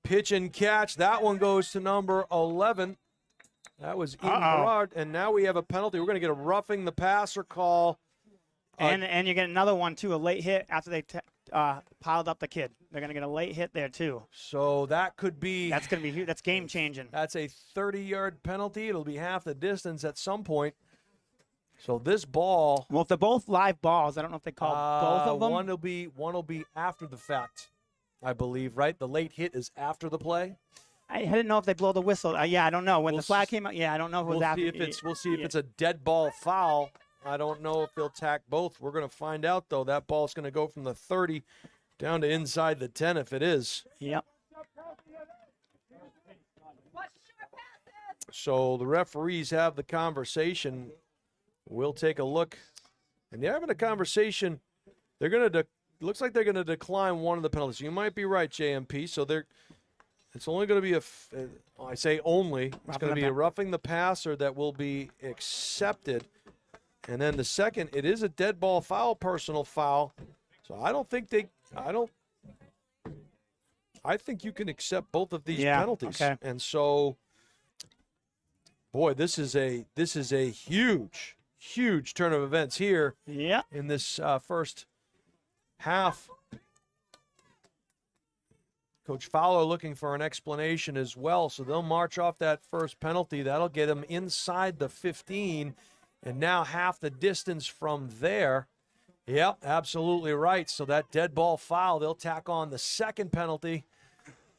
Pitch and catch. That one goes to number 11. That was Eden Gerard. And now we have a penalty. We're going to get a roughing the passer call. And you get another one, too, a late hit after they piled up the kid. They're going to get a late hit there, too. So that could be. That's going to be huge. That's game-changing. That's a 30-yard penalty. It'll be half the distance at some point. So this ball. Well, if they're both live balls, I don't know if they call both of them. One will be after the fact, I believe, right? The late hit is after the play. I didn't know if they blow the whistle. I don't know. When the flag came out, I don't know if it was after. We'll see if it's a dead ball foul. I don't know if they'll tack both. We're going to find out, though. That ball's going to go from the 30 down to inside the 10 if it is. Yep. So the referees have the conversation. We'll take a look. And they're having a conversation. They're going to looks like they're going to decline one of the penalties. You might be right, JMP. So it's only going to be I say only. It's going to be a roughing the passer that will be accepted. And then the second, it is a dead ball foul, personal foul. So I think you can accept both of these penalties. Okay. And so, boy, this is a huge turn of events here. Yeah. In this first half. Coach Fowler looking for an explanation as well. So they'll march off that first penalty. That'll get them inside the 15. And now half the distance from there. Yep, absolutely right. So that dead ball foul, they'll tack on the second penalty.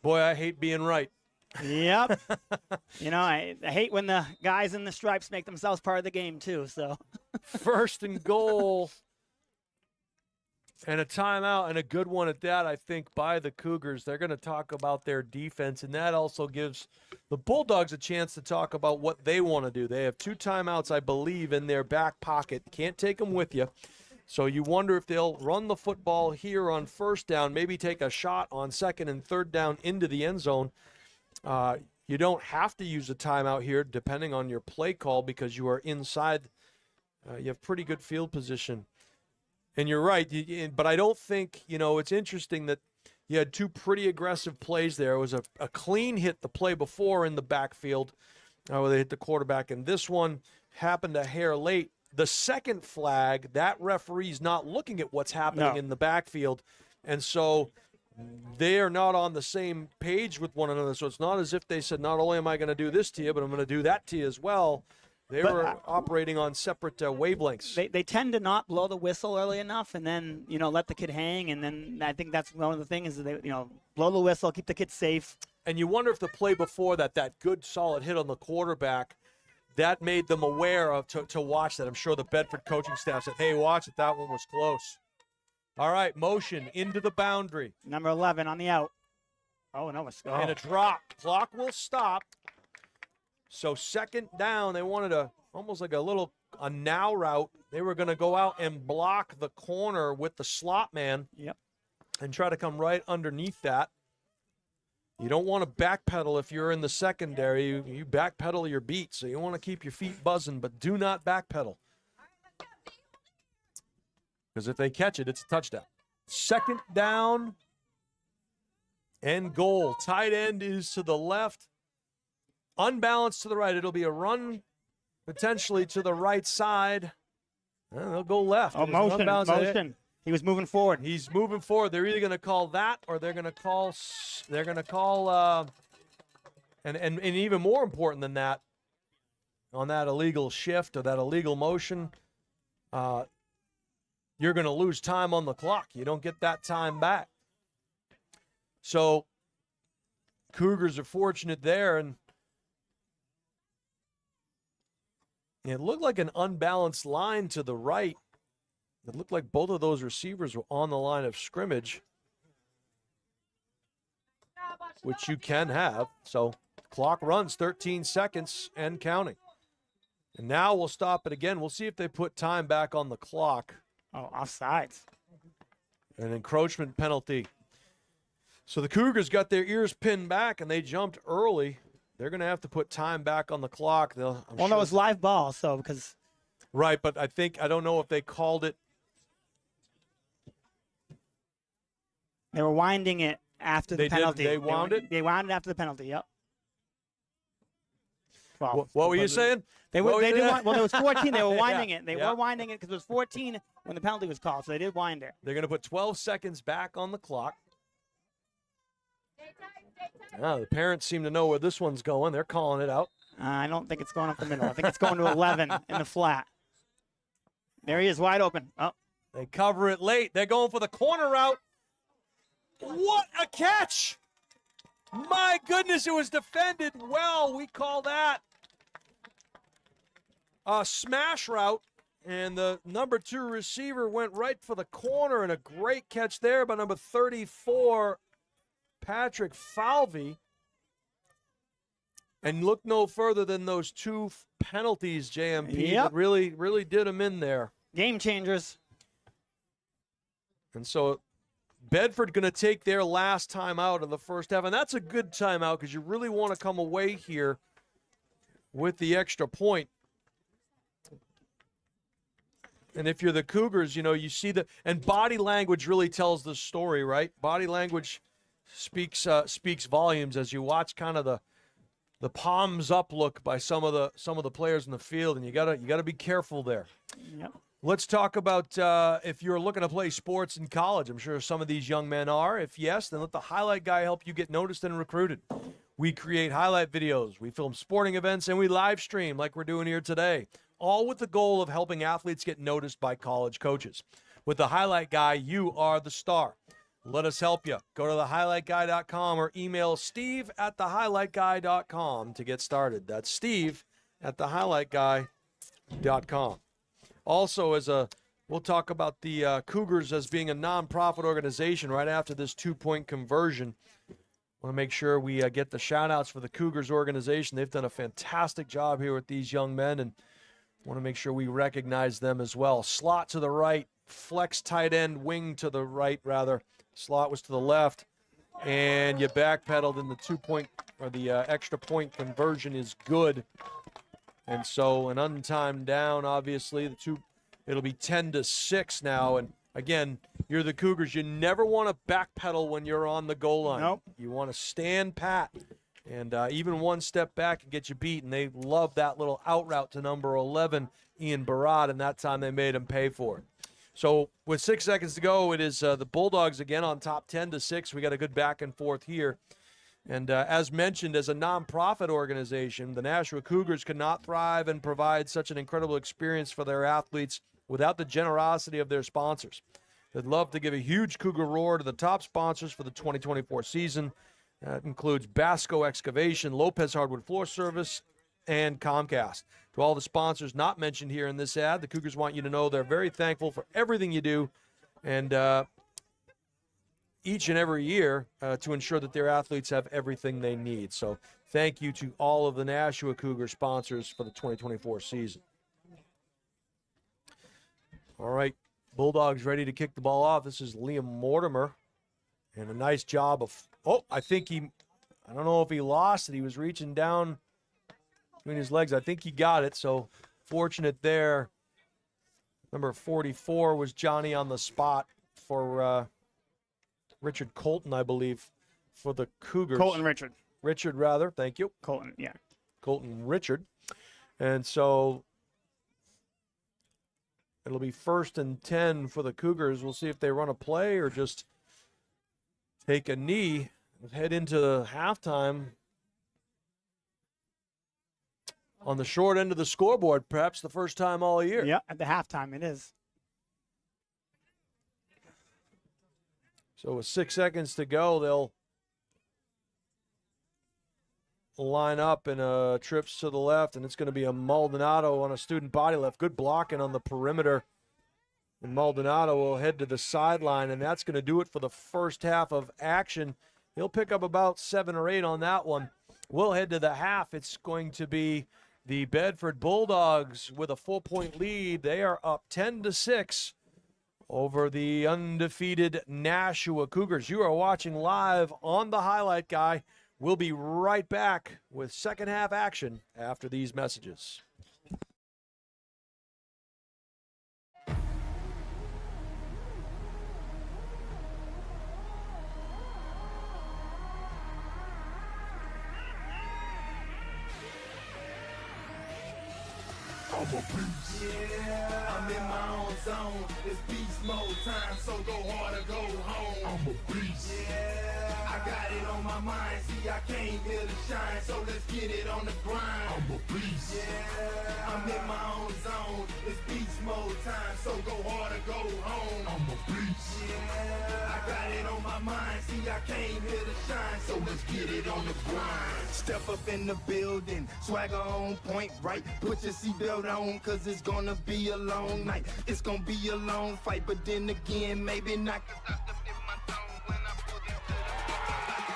Boy, I hate being right. Yep. I hate when the guys in the stripes make themselves part of the game too. So 1st and goal. And a timeout, and a good one at that, I think, by the Cougars. They're going to talk about their defense, and that also gives the Bulldogs a chance to talk about what they want to do. They have 2 timeouts, I believe, in their back pocket. Can't take them with you. So you wonder if they'll run the football here on first down, maybe take a shot on second and third down into the end zone. You don't have to use a timeout here depending on your play call because you are inside. You have pretty good field position. And you're right, but I don't think, it's interesting that you had two pretty aggressive plays there. It was a clean hit the play before in the backfield where they hit the quarterback, and this one happened a hair late. The second flag, that referee's not looking at what's happening in the backfield, and so they are not on the same page with one another. So it's not as if they said, not only am I going to do this to you, but I'm going to do that to you as well. They were operating on separate wavelengths. They tend to not blow the whistle early enough and then, let the kid hang. And then I think that's one of the things is they, blow the whistle, keep the kid safe. And you wonder if the play before that good solid hit on the quarterback, that made them aware of to watch that. I'm sure the Bedford coaching staff said, hey, watch it. That one was close. All right, motion into the boundary. Number 11 on the out. Oh, no, it's And a drop. Clock will stop. So second down, they wanted almost like a now route. They were going to go out and block the corner with the slot man. Yep. And try to come right underneath that. You don't want to backpedal if you're in the secondary. You backpedal your beat, so you want to keep your feet buzzing, but do not backpedal. Because if they catch it, it's a touchdown. Second down and goal. Tight end is to the left. Unbalanced to the right. It'll be a run potentially to the right side. They'll go left. Oh, motion. He was moving forward. He's moving forward. They're either going to call that or they're going to call and even more important than that, on that illegal shift or that illegal motion, you're going to lose time on the clock. You don't get that time back. So Cougars are fortunate there, and it looked like an unbalanced line to the right. It looked like both of those receivers were on the line of scrimmage, which you can have. So clock runs 13 seconds and counting. And now we'll stop it again. We'll see if they put time back on the clock. Oh, offsides. An encroachment penalty. So the Cougars got their ears pinned back, and they jumped early. They're going to have to put time back on the clock. No, it's live ball, so because. Right, but I don't know if they called it. They were winding it after the penalty. They wound it? They wound it after the penalty, yep. Well, what were you saying? There was 14. They were winding it. They Yeah. were winding it because it was 14 when the penalty was called, so they did wind it. They're going to put 12 seconds back on the clock. The parents seem to know where this one's going. They're calling it out. I don't think it's going up the middle. I think it's going to 11 in the flat. There he is, wide open. Oh, They cover it late. They're going for the corner route. What a catch! My goodness, it was defended well. We call that a smash route. And the number 2 receiver went right for the corner, and a great catch there by number 34, Patrick Falvey. And look no further than those 2 penalties, JMP, that really did them in there. Game changers. And so Bedford going to take their last time out of the first half, and that's a good timeout because you really want to come away here with the extra point. And if you're the Cougars, you see and body language really tells the story, right? Body language speaks volumes as you watch kind of the palms up look by some of the players in the field, and you gotta be careful there. Yep. Let's talk about if you're looking to play sports in college. I'm sure some of these young men are. If yes, then let the highlight guy help you get noticed and recruited. We create highlight videos, we film sporting events, and we live stream like we're doing here today, all with the goal of helping athletes get noticed by college coaches. With the highlight guy, you are the star. Let us help you. Go to thehighlightguy.com or email steve@thehighlightguy.com to get started. That's steve@thehighlightguy.com. Also, we'll talk about the Cougars as being a nonprofit organization right after this 2-point conversion. Want to make sure we get the shout-outs for the Cougars organization. They've done a fantastic job here with these young men, and Want to make sure we recognize them as well. Slot to the right, flex tight end, wing to the right, rather. Slot was to the left, and you backpedaled, and the 2-point or the extra point conversion is good. And so an untimed down, obviously, it'll be 10-6 now. And again, you're the Cougars. You never want to backpedal when you're on the goal line. Nope. You want to stand pat. And even one step back can get you beat. And they love that little out route to number 11, Ian Barad, and that time they made him pay for it. So with 6 seconds to go, it is the Bulldogs again on top 10-6. We got a good back and forth here. And as mentioned, as a nonprofit organization, the Nashua Cougars could not thrive and provide such an incredible experience for their athletes without the generosity of their sponsors. They'd love to give a huge Cougar roar to the top sponsors for the 2024 season. That includes Basco Excavation, Lopez Hardwood Floor Service, and Comcast. To all the sponsors not mentioned here in this ad, the Cougars want you to know they're very thankful for everything you do, and each and every year to ensure that their athletes have everything they need. So thank you to all of the Nashua Cougar sponsors for the 2024 season. All right, Bulldogs ready to kick the ball off. This is Liam Mortimer, and a nice job of, I don't know if he lost it. He was reaching down between his legs. I think he got it, so fortunate there. Number 44 was Johnny on the spot for Richard Colton, I believe, for the Cougars. Colton Richard. Richard, rather. Thank you. Colton, yeah. Colton Richard. And so it'll be 1st and 10 for the Cougars. We'll see if they run a play or just take a knee and head into halftime on the short end of the scoreboard, perhaps the first time all year. Yeah, at the halftime it is. So with 6 seconds to go, they'll line up and trips to the left, and it's going to be a Maldonado on a student body left. Good blocking on the perimeter. And Maldonado will head to the sideline, and that's going to do it for the first half of action. He'll pick up about 7 or 8 on that one. We'll head to the half. It's going to be the Bedford Bulldogs with a 4-point lead. They are up 10-6 over the undefeated Nashua Cougars. You are watching live on the Highlight Guy. We'll be right back with second half action after these messages. I'm a beast. Yeah, I'm in my own zone. It's beast mode time, so go hard or go home. I'm a beast. Yeah, I got it on my mind. See, I came here to shine, so let's get it on the grind. I'm a beast. Yeah, I'm in my own zone. It's beast mode time, so go hard or go home. I'm a beast. Yeah, I got it on my mind. See, I came here to shine, so let's get it on the grind. Step up in the building, swagger on point, right? Put your seatbelt on, cause it's gonna be a long night. It's gonna be a long fight, but then again, maybe not.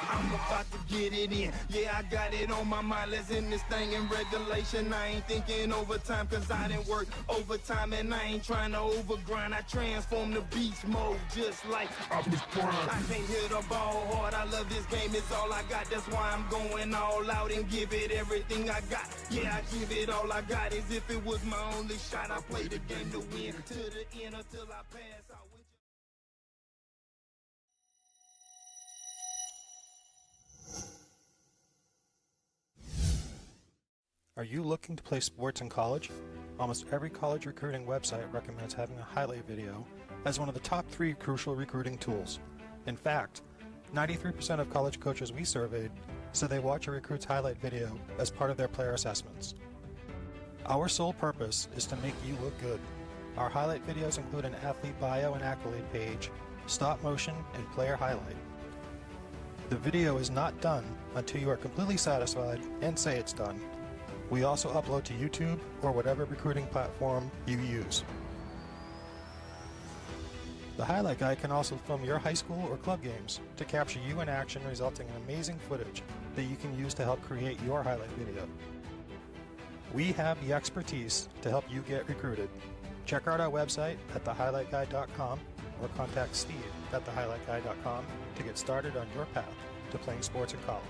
I'm about to get it in. Yeah, I got it on my mind. Let's end this thing in regulation. I ain't thinking overtime, cause I didn't work overtime, and I ain't trying to overgrind. I transform the beast mode just like I was prime. I can't hit the ball hard. I love this game. It's all I got. That's why I'm going all out and give it everything I got. Yeah, I give it all I got. As if it was my only shot. I play the game to win to the end until I pass out. Are you looking to play sports in college? Almost every college recruiting website recommends having a highlight video as one of the top 3 crucial recruiting tools. In fact, 93% of college coaches we surveyed said they watch a recruit's highlight video as part of their player assessments. Our sole purpose is to make you look good. Our highlight videos include an athlete bio and accolade page, stop motion, and player highlight. The video is not done until you are completely satisfied and say it's done. We also upload to YouTube or whatever recruiting platform you use. The Highlight Guy can also film your high school or club games to capture you in action, resulting in amazing footage that you can use to help create your highlight video. We have the expertise to help you get recruited. Check out our website at thehighlightguy.com or contact Steve at thehighlightguy.com to get started on your path to playing sports in college.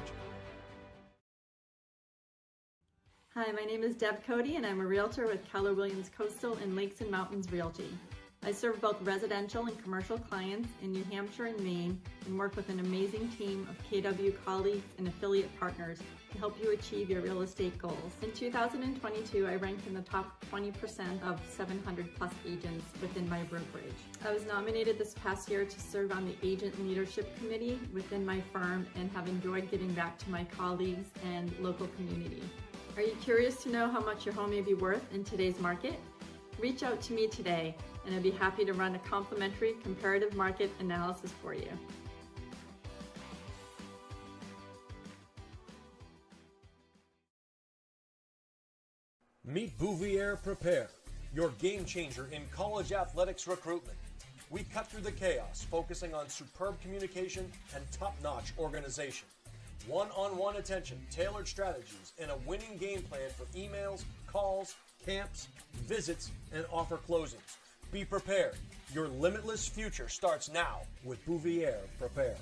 Hi, my name is Deb Cody and I'm a realtor with Keller Williams Coastal and Lakes and Mountains Realty. I serve both residential and commercial clients in New Hampshire and Maine and work with an amazing team of KW colleagues and affiliate partners to help you achieve your real estate goals. In 2022, I ranked in the top 20% of 700 plus agents within my brokerage. I was nominated this past year to serve on the Agent Leadership Committee within my firm and have enjoyed giving back to my colleagues and local community. Are you curious to know how much your home may be worth in today's market? Reach out to me today and I'd be happy to run a complimentary comparative market analysis for you. Meet Bouvier Prepare, your game changer in college athletics recruitment. We cut through the chaos, focusing on superb communication and top-notch organization. One-on-one attention, tailored strategies, and a winning game plan for emails, calls, camps, visits, and offer closings. Be prepared. Your limitless future starts now with Bouvier Prepare.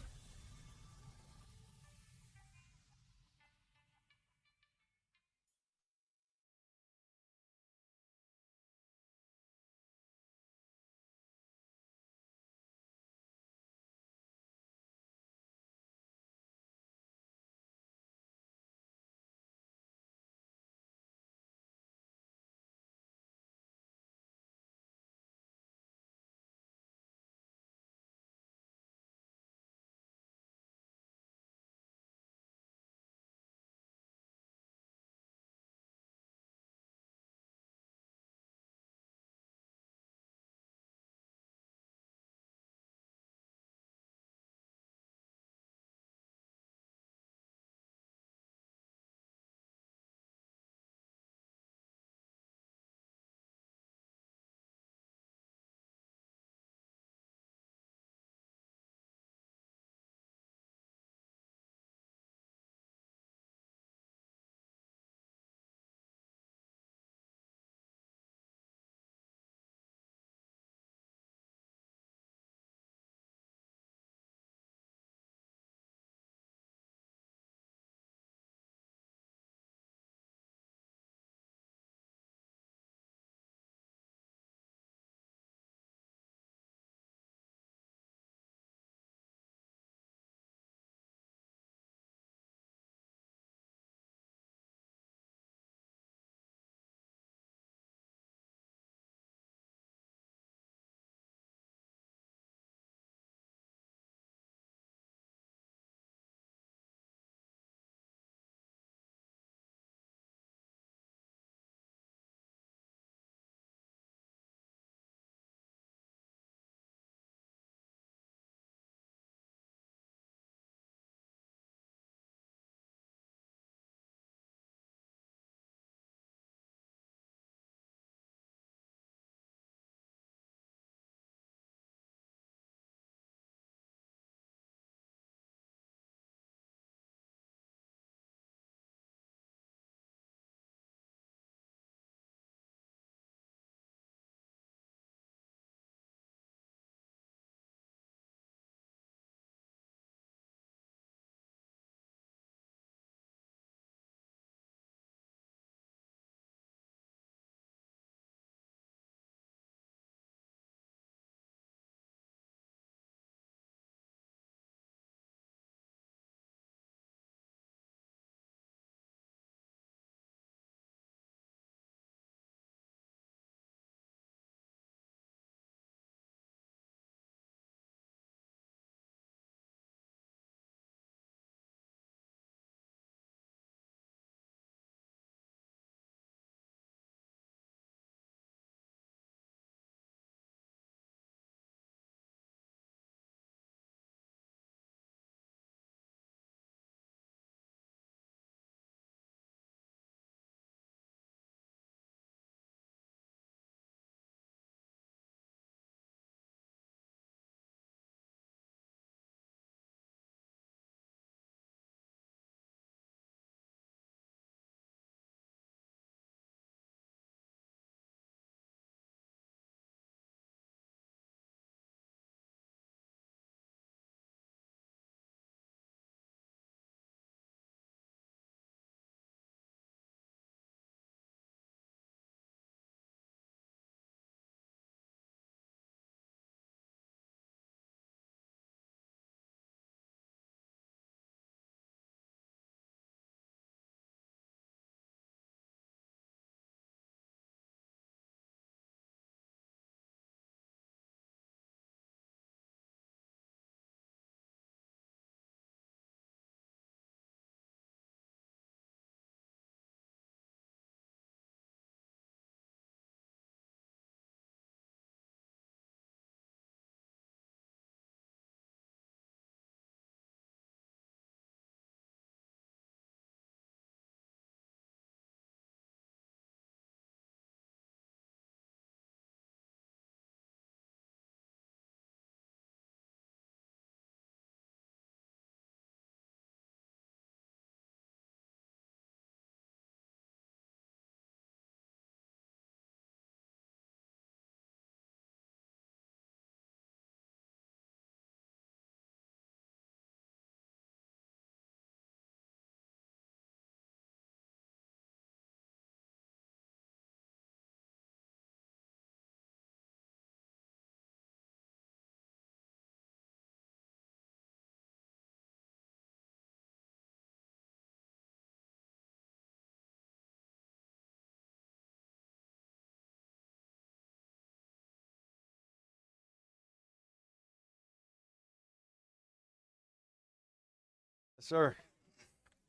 sir.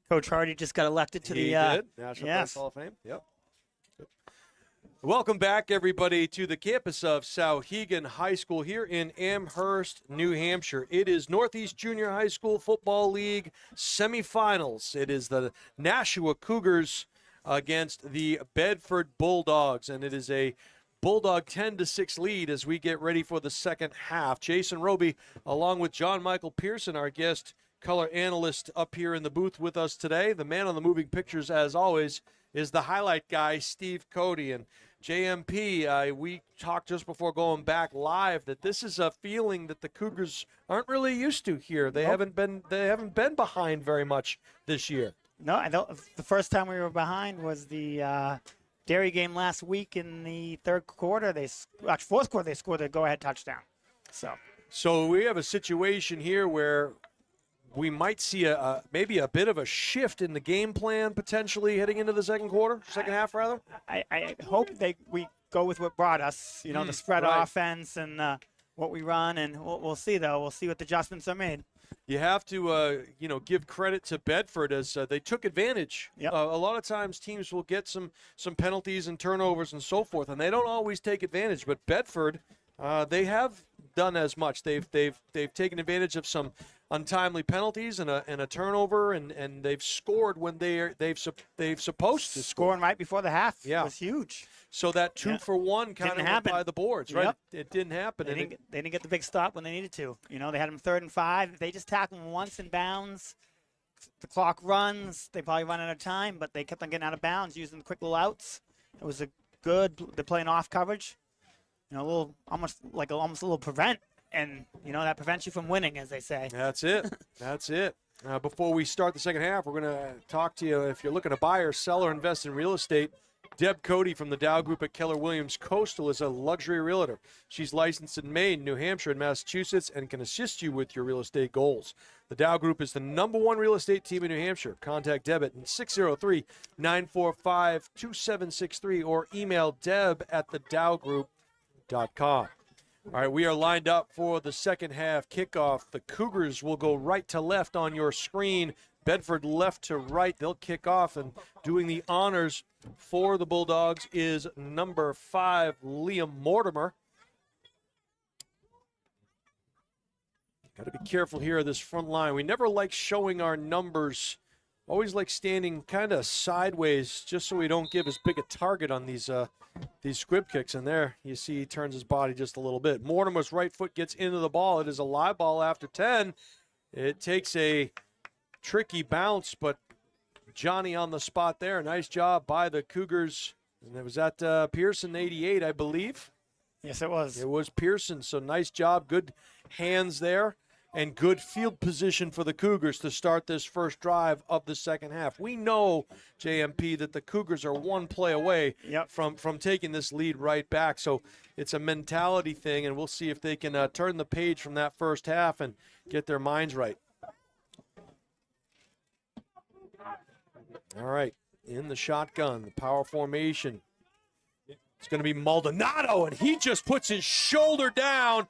Coach Hardy just got elected to He the did. National yes. Press Hall of Fame. Yep. Welcome back, everybody, to the campus of Souhegan High School here in Amherst, New Hampshire. It is Northeast Junior High School Football League semifinals. It is the Nashua Cougars against the Bedford Bulldogs, and it is a Bulldog 10-6 lead as we get ready for the second half. Jason Roby, along with John Michael Pearson, our guest color analyst up here in the booth with us today. The man on the moving pictures, as always, is the highlight guy, Steve Cody. And JMP, we talked just before going back live that this is a feeling that the Cougars aren't really used to here. They haven't been behind very much this year. No, I don't. The first time we were behind was the Dairy game last week in the third quarter. Fourth quarter, they scored a go-ahead touchdown. So we have a situation here where we might see maybe a bit of a shift in the game plan potentially heading into the second half rather. I hope we go with what brought us, the spread right. offense and what we run, and we'll see though. We'll see what the adjustments are made. You have to, give credit to Bedford as they took advantage. Yep. A lot of times teams will get some penalties and turnovers and so forth, and they don't always take advantage. But Bedford, they have done as much. They've taken advantage of some untimely penalties and a turnover, and they've scored when they've supposed to score. Scoring right before the half was huge. So that 2-for-1 kind of went by the boards, right? Yep. It didn't happen. They didn't get the big stop when they needed to. They had them 3rd and 5. If they just tackle them once in bounds, the clock runs. They probably run out of time, but they kept on getting out of bounds using the quick little outs. It was they're playing off coverage. Almost a little prevent. And, that prevents you from winning, as they say. That's it. That's it. Before we start the second half, we're going to talk to you if you're looking to buy or sell or invest in real estate. Deb Cody from the Dow Group at Keller Williams Coastal is a luxury realtor. She's licensed in Maine, New Hampshire, and Massachusetts and can assist you with your real estate goals. The Dow Group is the #1 real estate team in New Hampshire. Contact Deb at 603-945-2763 or email deb@thedowgroup.com. All right, we are lined up for the second half kickoff. The Cougars will go right to left on your screen. Bedford left to right. They'll kick off, and doing the honors for the Bulldogs is number 5, Liam Mortimer. Got to be careful here of this front line. We never like showing our numbers. Always like standing kind of sideways just so we don't give as big a target on these squib kicks. And there you see he turns his body just a little bit. Mortimer's right foot gets into the ball. It is a live ball after 10. It takes a tricky bounce, but Johnny on the spot there. Nice job by the Cougars. And it was at Pearson 88, I believe. Yes, it was. It was Pearson, so nice job. Good hands there. And good field position for the Cougars to start this first drive of the second half. We know, JMP, that the Cougars are one play away from taking this lead right back. So it's a mentality thing, and we'll see if they can turn the page from that first half and get their minds right. All right, in the shotgun, the power formation. It's going to be Maldonado, and he just puts his shoulder down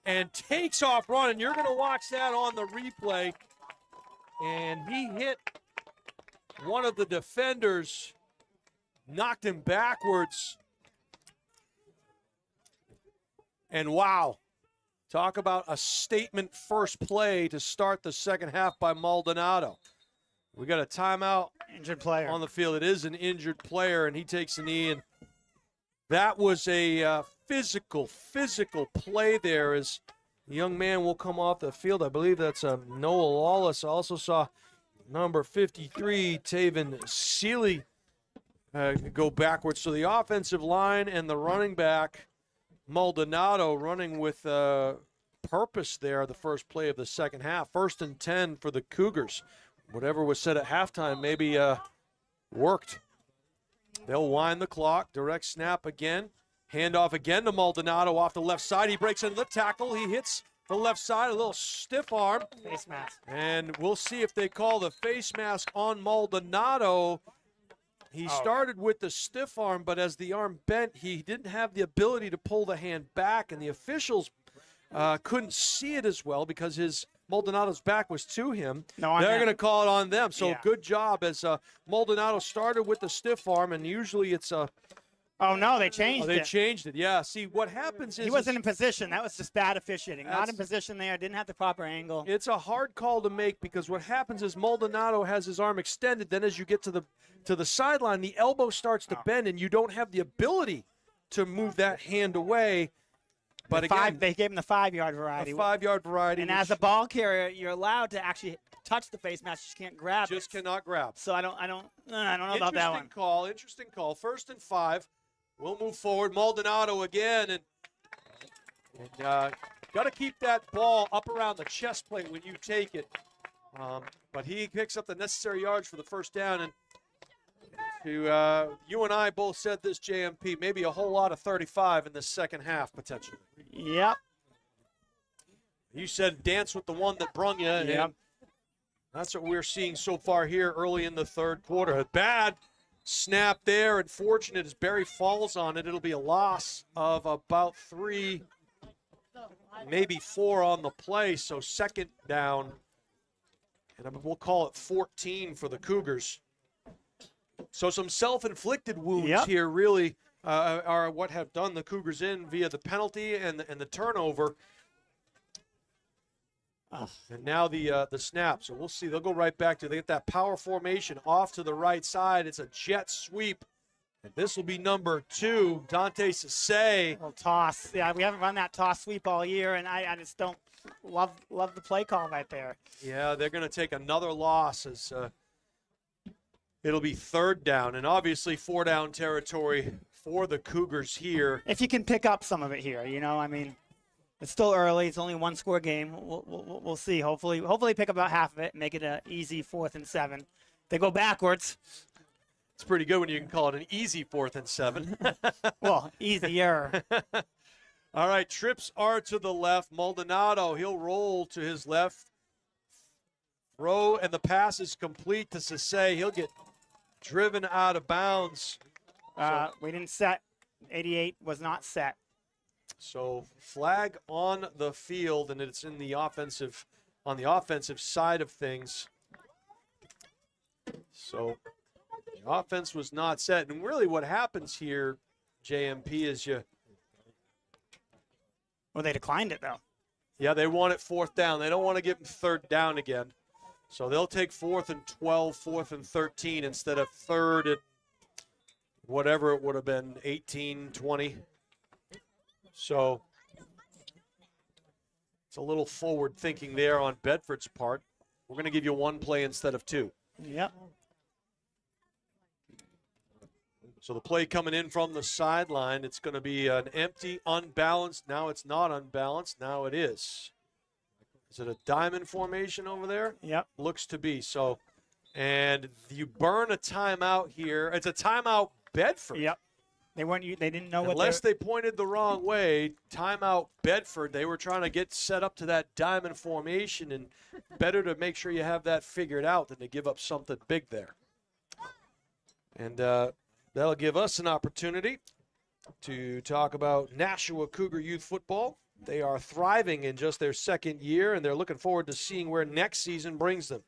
and takes off running. You're going to watch that on the replay. And he hit one of the defenders, knocked him backwards. And wow, talk about a statement first play to start the second half by Maldonado. We got a timeout. Injured player on the field. It is an injured player, and he takes a knee. And that was a physical play there as the young man will come off the field. I believe that's Noah Lawless. I also saw number 53, Taven Seeley, go backwards. So the offensive line and the running back, Maldonado, running with purpose there, the first play of the second half. 1st and 10 for the Cougars. Whatever was said at halftime maybe worked. They'll wind the clock. Direct snap again. Handoff again to Maldonado off the left side. He breaks into the tackle. He hits the left side, a little stiff arm. Face mask. And we'll see if they call the face mask on Maldonado. He started with the stiff arm, but as the arm bent, he didn't have the ability to pull the hand back, and the officials couldn't see it as well because his Maldonado's back was to him, No, on they're them. going to call it on them. So Yeah. good job as Maldonado started with the stiff arm, and usually it's Oh, no, they changed they it. changed it. Yeah. See, what happens is He wasn't in position. That was just bad officiating. Not in That's- position there. Didn't have the proper angle. it's a hard call to make because what happens is Maldonado has his arm extended. Then as you get to the sideline, the elbow starts to bend, and you don't have the ability to move that hand away. But again, They gave him the 5-yard variety. a 5-yard variety. And as a ball carrier, you're allowed to actually touch the face mask. You just can't grab it. just cannot grab. So I don't know about that one. Interesting call. 1st and 5. We'll move forward. Maldonado again, and got to keep that ball up around the chest plate when you take it. But he picks up the necessary yards for the first down. And you and I both said this, JMP, maybe a whole lot of 35 in the second half potentially. Yep. You said dance with the one that brung you. Yep. And that's what we're seeing so far here early in the third quarter. A bad snap there. Unfortunate as Barry falls on it. It'll be a loss of about 3, maybe 4 on the play. So second down. And we'll call it 14 for the Cougars. So some self-inflicted wounds here really are what have done the Cougars in via the penalty and the turnover. And now the snap. So we'll see. They'll go right back to. They get that power formation off to the right side. It's a jet sweep. And this will be number 2, Dante Sase. Little toss. Yeah, we haven't run that toss sweep all year, and I just don't love the play call right there. Yeah, they're going to take another loss as it'll be 3rd down. And obviously 4-down territory for the Cougars here. If you can pick up some of it here, I mean, it's still early. It's only a 1-score game. We'll see. Hopefully pick up about half of it and make it an easy 4th and 7. They go backwards. It's pretty good when you can call it an easy 4th and 7. Well, easier. All right, trips are to the left. Maldonado, he'll roll to his left. Throw, and the pass is complete to Sase. He'll get driven out of bounds. We didn't set. 88 was not set. So flag on the field, and it's in the offensive, on the offensive side of things. So the offense was not set. And really what happens here, JMP, is Well, they declined it, though. Yeah, they want it 4th down. They don't want to give them 3rd down again. So they'll take 4th and 12, 4th and 13 instead of 3rd and whatever it would have been, 18, 20. So it's a little forward thinking there on Bedford's part. We're going to give you 1 play instead of 2. Yep. So the play coming in from the sideline, it's going to be an empty, unbalanced. Now it's not unbalanced. Now it is. Is it a diamond formation over there? Yep. Looks to be. So, and you burn a timeout here. It's a timeout Bedford. Yep. They didn't know what. Unless they pointed the wrong way, timeout Bedford. They were trying to get set up to that diamond formation, and better to make sure you have that figured out than to give up something big there. And that'll give us an opportunity to talk about Nashua Cougar Youth Football. They are thriving in just their 2nd year, and they're looking forward to seeing where next season brings them.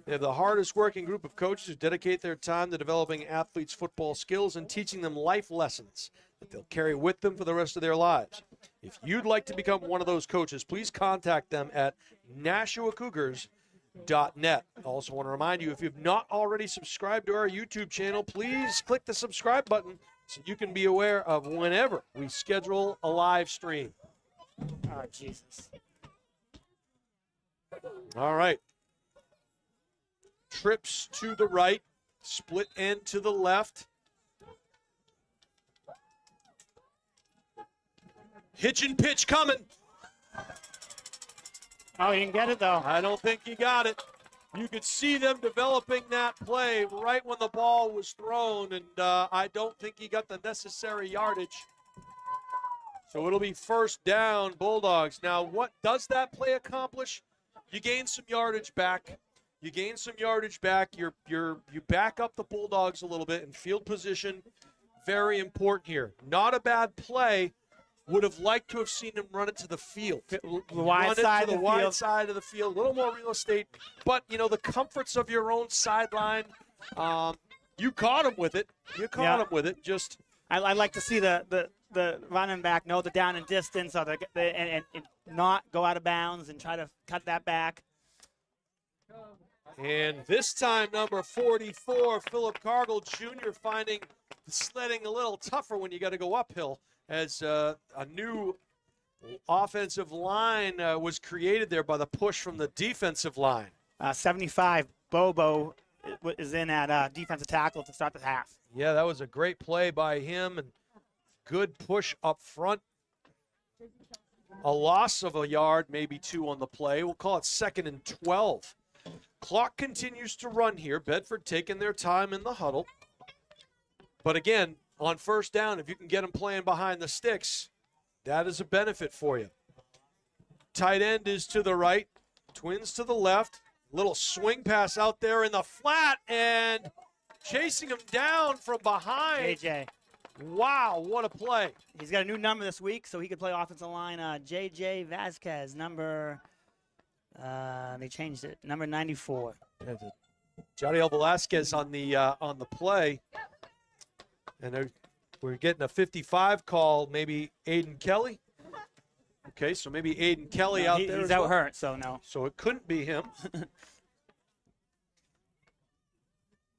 They have the hardest working group of coaches who dedicate their time to developing athletes' football skills and teaching them life lessons that they'll carry with them for the rest of their lives. If you'd like to become one of those coaches, please contact them at NashuaCougars.net. I also want to remind you, if you've not already subscribed to our YouTube channel, please click the subscribe button so you can be aware of whenever we schedule a live stream. Oh, Jesus. All right. Trips to the right, split end to the left. Hitch and pitch coming. Oh, he didn't get it, though. I don't think he got it. You could see them developing that play right when the ball was thrown, and I don't think he got the necessary yardage. So it'll be 1st down, Bulldogs. Now, what does that play accomplish? You gain some yardage back. You gain some yardage back. You back up the Bulldogs a little bit in field position. Very important here. Not a bad play, Would have liked to have seen him run it to the field. The wide side to the of the wide field. side of the field. A little more real estate. But, the comforts of your own sideline, you caught him with it. Him with it. Just I like to see the running back know the down and distance and not go out of bounds and try to cut that back. And this time, number 44, Philip Cargill Jr. finding the sledding a little tougher when you got to go uphill, as a new offensive line was created there by the push from the defensive line. 75, Bobo is in at defensive tackle to start the half. Yeah, that was a great play by him, and good push up front. A loss of a yard, maybe 2 on the play. We'll call it 2nd and 12. Clock continues to run here. Bedford taking their time in the huddle. But again, on first down, if you can get them playing behind the sticks, that is a benefit for you. Tight end is to the right. Twins to the left. Little swing pass out there in the flat, and chasing him down from behind. JJ. Wow, what a play. He's got a new number this week, so he could play offensive line. JJ Vasquez, number, they changed it, number 94. Jadiel Velasquez on the play. And we're getting a 55 call, maybe Aiden Kelly. Okay, so maybe Aiden Kelly out there. He's out hurt, so no. So it couldn't be him.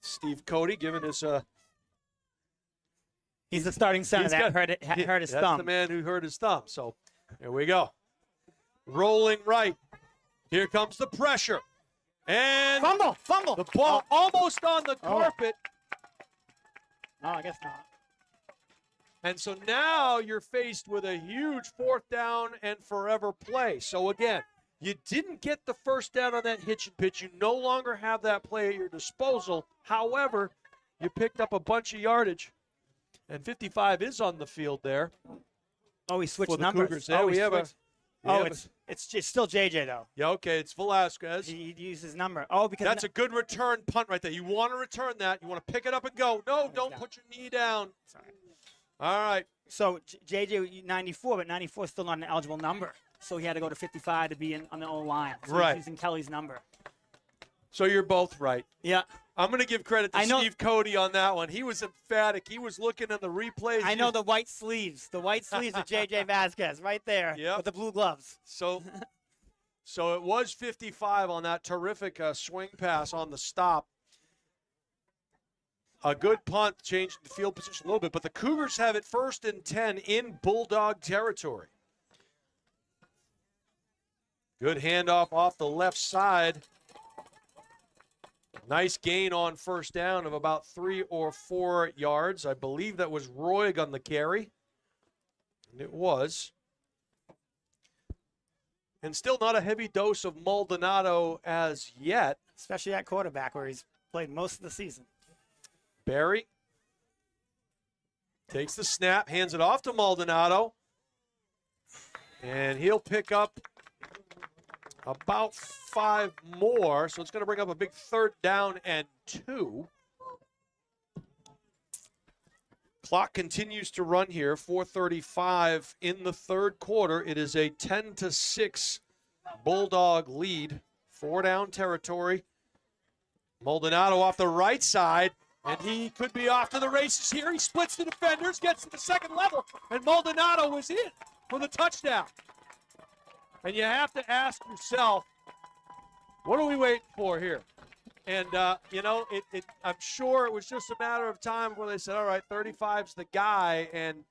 Steve Cody giving us a. He's the starting center that hurt his thumb. That's the man who hurt his thumb. So here we go. Rolling right. Here comes the pressure. And fumble. The ball almost on the carpet. No, I guess not. And so now you're faced with a huge 4th down and forever play. So again, you didn't get the first down on that hitch and pitch. You no longer have that play at your disposal. However, you picked up a bunch of yardage. And 55 is on the field there. Oh, he switched for the numbers. Cougars. Yeah, it's still JJ, though. Yeah, okay, it's Velasquez. He used his number. Oh, because that's a good return punt right there. You want to return that. You want to pick it up and go. No, don't put your knee down. Sorry. All right. So JJ 94, but 94 is still not an eligible number. So he had to go to 55 to be on the O-line. So right. He's using Kelly's number. So you're both right. Yeah. I'm going to give credit to Steve Cody on that one. He was emphatic. He was looking at the replays. I know the white sleeves. The white sleeves of JJ Vasquez right there with the blue gloves. So it was 55 on that terrific swing pass on the stop. A good punt changed the field position a little bit, but the Cougars have it 1st and 10 in Bulldog territory. Good handoff off the left side. Nice gain on first down of about 3 or 4 yards. I believe that was Roig on the carry. And it was. And still not a heavy dose of Maldonado as yet. Especially at quarterback where he's played most of the season. Barry takes the snap, hands it off to Maldonado. And he'll pick up about 5 more, so it's going to bring up a big 3rd down and 2. Clock continues to run here, 4:35 in the 3rd quarter. It is a 10-6 Bulldog lead, 4 down territory. Maldonado off the right side, and he could be off to the races here. He splits the defenders, gets to the 2nd level, and Maldonado is in for the touchdown. And you have to ask yourself, what are we waiting for here? And, I'm sure it was just a matter of time where they said, all right, 35's the guy. And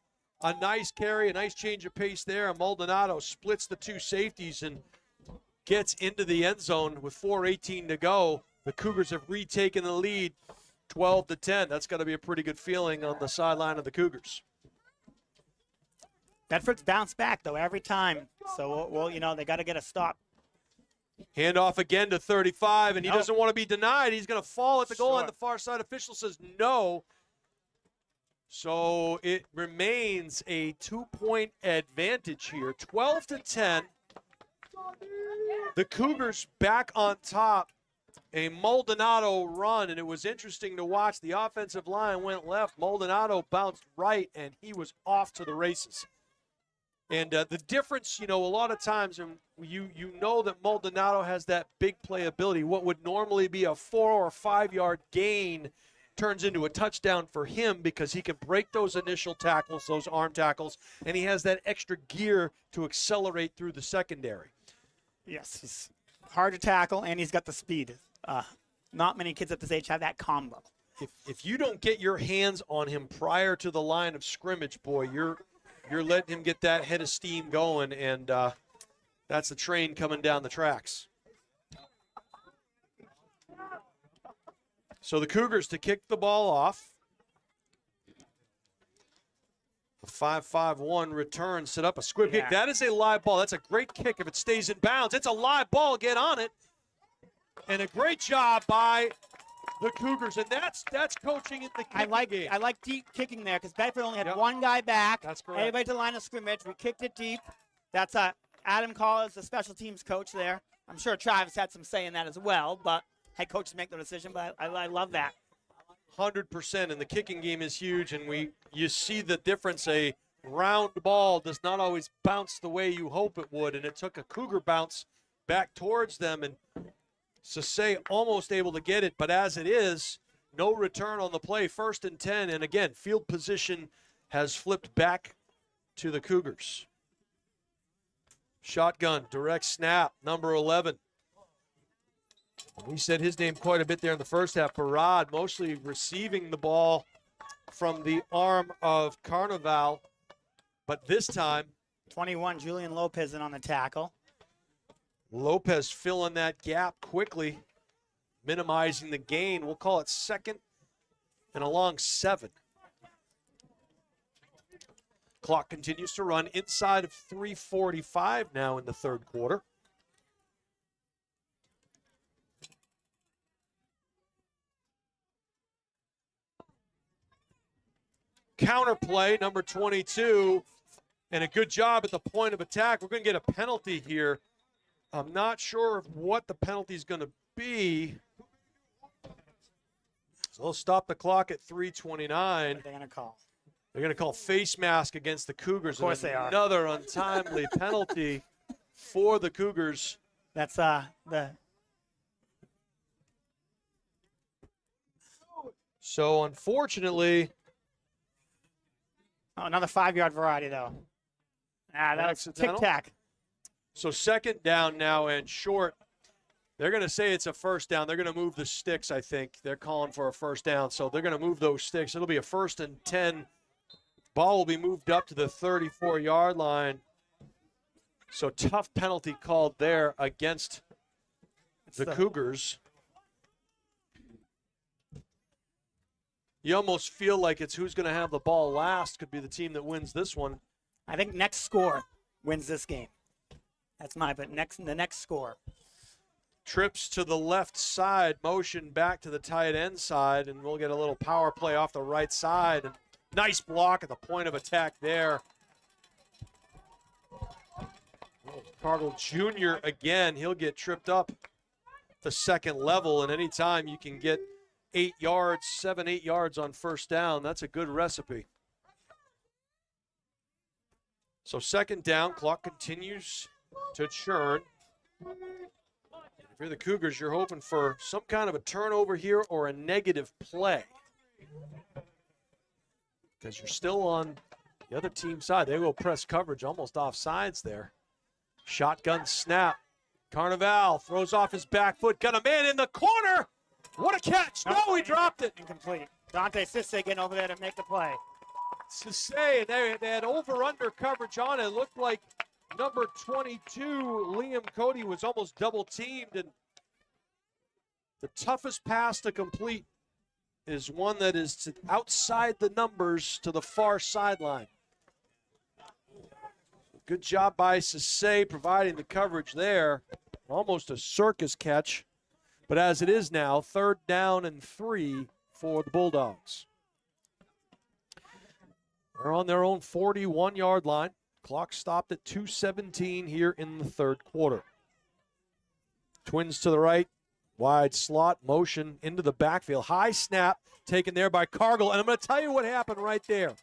a nice carry, a nice change of pace there. And Maldonado splits the 2 safeties and gets into the end zone with 4:18 to go. The Cougars have retaken the lead 12-10. That's got to be a pretty good feeling on the sideline of the Cougars. Bedford's bounced back, though, every time. So, they got to get a stop. Handoff again to 35, and he doesn't want to be denied. He's going to fall at the goal line. The far side official says no. So it remains a 2-point advantage here, 12-10. The Cougars back on top. A Maldonado run, and it was interesting to watch. The offensive line went left. Maldonado bounced right, and he was off to the races. And the difference, a lot of times, and you know that Maldonado has that big playability. What would normally be a 4 or 5 yard gain turns into a touchdown for him because he can break those initial tackles, those arm tackles, and he has that extra gear to accelerate through the secondary. Yes, he's hard to tackle, and he's got the speed. Not many kids at this age have that combo. If you don't get your hands on him prior to the line of scrimmage, boy, you're letting him get that head of steam going, and that's the train coming down the tracks. So the Cougars to kick the ball off. A 5-5-1 return, set up a squib kick. That is a live ball. That's a great kick if it stays in bounds. It's a live ball. Get on it. And a great job by the Cougars, and that's coaching in the kicking game. I like deep kicking there because Bedford only had one guy back. That's correct. Everybody to the line of scrimmage. We kicked it deep. That's Adam Collins, the special teams coach there. I'm sure Travis had some say in that as well, but head coaches make the decision. But I love that. 100%, and the kicking game is huge, and you see the difference. A round ball does not always bounce the way you hope it would, and it took a Cougar bounce back towards them, and Sassay almost able to get it, but as it is, no return on the play, 1st and 10, and again, field position has flipped back to the Cougars. Shotgun, direct snap, number 11. We said his name quite a bit there in the first half. Barad mostly receiving the ball from the arm of Carnival, but this time 21, Julian Lopez in on the tackle. Lopez filling that gap quickly, minimizing the gain. We'll call it 2nd and a long 7. Clock continues to run inside of 3:45 now in the 3rd quarter. Counterplay, number 22, and a good job at the point of attack. We're going to get a penalty here. I'm not sure what the penalty is going to be. So they'll stop the clock at 3:29. What are they going to call? They're going to call face mask against the Cougars. Of course they are. Another untimely penalty for the Cougars. That's So unfortunately, another 5-yard variety though. That was tic-tac. So 2nd down now and short. They're going to say it's a 1st down. They're going to move the sticks, I think. They're calling for a 1st down, so they're going to move those sticks. It'll be a 1st and 10. Ball will be moved up to the 34-yard line. So tough penalty called there against the Cougars. You almost feel like it's who's going to have the ball last could be the team that wins this one. I think next score wins this game. That's the next score. Trips to the left side, motion back to the tight end side, and we'll get a little power play off the right side. And nice block at the point of attack there. Cargill Jr. again, he'll get tripped up the 2nd level, and anytime you can get 8 yards, 7-8 yards on 1st down, that's a good recipe. So 2nd down, clock continues to churn. If you're the Cougars, you're hoping for some kind of a turnover here or a negative play, because you're still on the other team side. They will press coverage almost off sides there. Shotgun snap. Carnival throws off his back foot. Got a man in the corner. What a catch. No, he dropped it. Incomplete. Dante Sisse getting over there to make the play. Sisse, they had over-under coverage on it. It looked like number 22, Liam Cody, was almost double-teamed. And the toughest pass to complete is one that is outside the numbers to the far sideline. Good job by Sisse providing the coverage there. Almost a circus catch. But as it is now, 3rd down and 3 for the Bulldogs. They're on their own 41-yard line. Clock stopped at 2:17 here in the 3rd quarter. Twins to the right. Wide slot motion into the backfield. High snap taken there by Cargill. And I'm going to tell you what happened right there.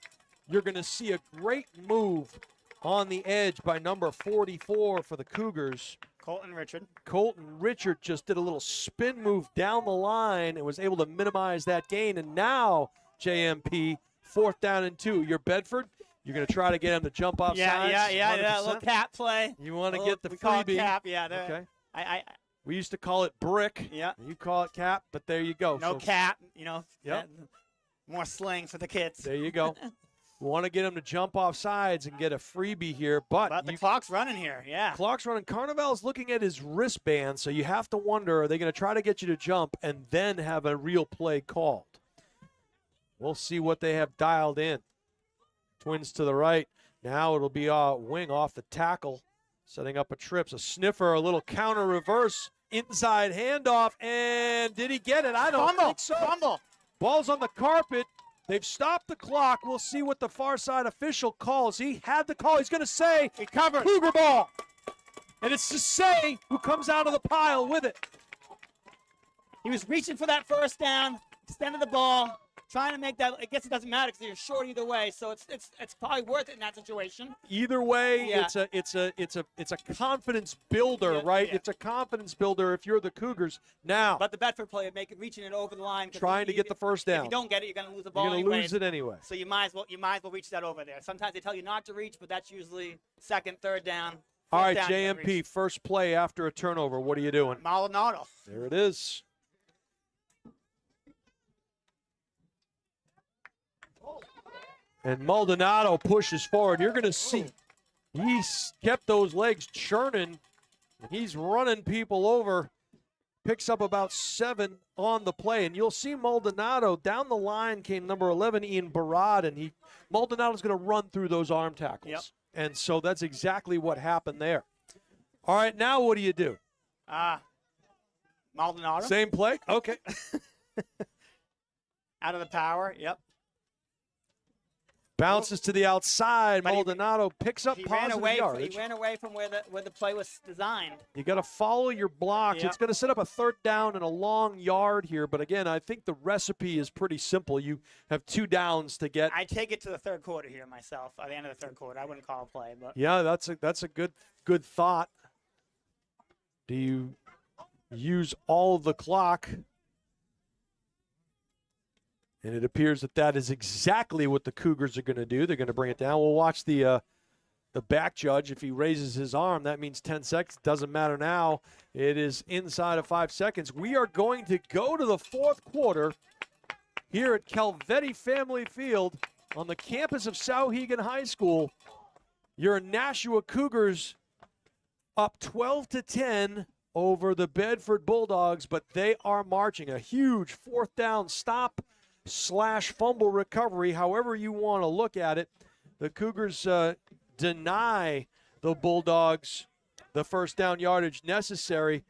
You're going to see a great move on the edge by number 44 for the Cougars. Colton Richard. Colton Richard just did a little spin move down the line and was able to minimize that gain. And now, JMP, 4th down and 2. You're Bedford. You're going to try to get him to jump off sides? Yeah. A little cap play. You want to get the we call it freebie. cap, yeah. Okay. We used to call it brick. Yeah. You call it cap, but there you go. No cap, you know. Yep. More slang for the kids. There you go. We want to get him to jump off sides and get a freebie here, but the clock's running here, yeah. Clock's running. Carnival's looking at his wristband, so you have to wonder, are they going to try to get you to jump and then have a real play called? We'll see what they have dialed in. Twins to the right. Now it'll be a wing off the tackle, setting up a trip. So sniffer, a little counter reverse, inside handoff, and did he get it? I don't think so. Fumble. Ball's on the carpet. They've stopped the clock. We'll see what the far side official calls. He had the call. He's going to say Cougar ball. And it's to say who comes out of the pile with it. He was reaching for that first down, extended the ball, trying to make that. I guess it doesn't matter because you're short either way, so it's probably worth it in that situation. Either way, Yeah. it's a confidence builder, right? Yeah. It's a confidence builder if you're the Cougars. Now, But the Bedford player reaching it over the line, trying to get the first down. If you don't get it, you're going to lose the ball. You're going to anyway. lose it anyway. So you might as well reach that over there. Sometimes they tell you not to reach, but that's usually second, third down. All right, down, you gotta JMP, reach. first play after a turnover. What are you doing? Maldonado. There it is. And Maldonado pushes forward. You're going to see he's kept those legs churning. He's running people over. Picks up about 7 on the play. And you'll see Maldonado. Down the line came number 11, Ian Barad. And Maldonado's going to run through those arm tackles. Yep. And so that's exactly what happened there. All right, now what do you do? Maldonado. Same play? Okay. Out of the power. Yep. Bounces to the outside. But Maldonado picks up He ran positive away. yardage. He ran away from where the play was designed. You got to follow your blocks. Yep. It's going to set up a 3rd down and a long yard here. But again, I think the recipe is pretty simple. You have 2 downs to get. I take it to the third quarter here myself. At the end of the third quarter, I wouldn't call a play, but Yeah, that's a good thought. Do you use all of the clock? And it appears that is exactly what the Cougars are going to do. They're going to bring it down. We'll watch the back judge. If he raises his arm, that means 10 seconds. Doesn't matter now. It is inside of 5 seconds. We are going to go to the 4th quarter here at Calvetti Family Field on the campus of Souhegan High School. Your Nashua Cougars up 12-10 over the Bedford Bulldogs, but they are marching. A huge 4th down stop / fumble recovery, however you want to look at it. The Cougars deny the Bulldogs the first down yardage necessary.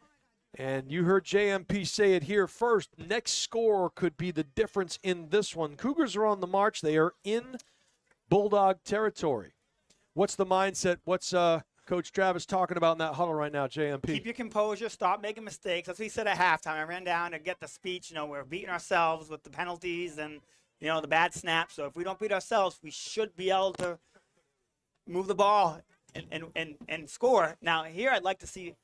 And you heard JMP say it here first. Next score could be the difference in this one. Cougars are on the march. They are in Bulldog territory. What's the mindset? What's Coach Travis talking about in that huddle right now, JMP? keep your composure. Stop making mistakes. That's what he said at halftime. I ran down to get the speech. We're beating ourselves with the penalties and, the bad snaps. So if we don't beat ourselves, we should be able to move the ball and score. Now, here I'd like to see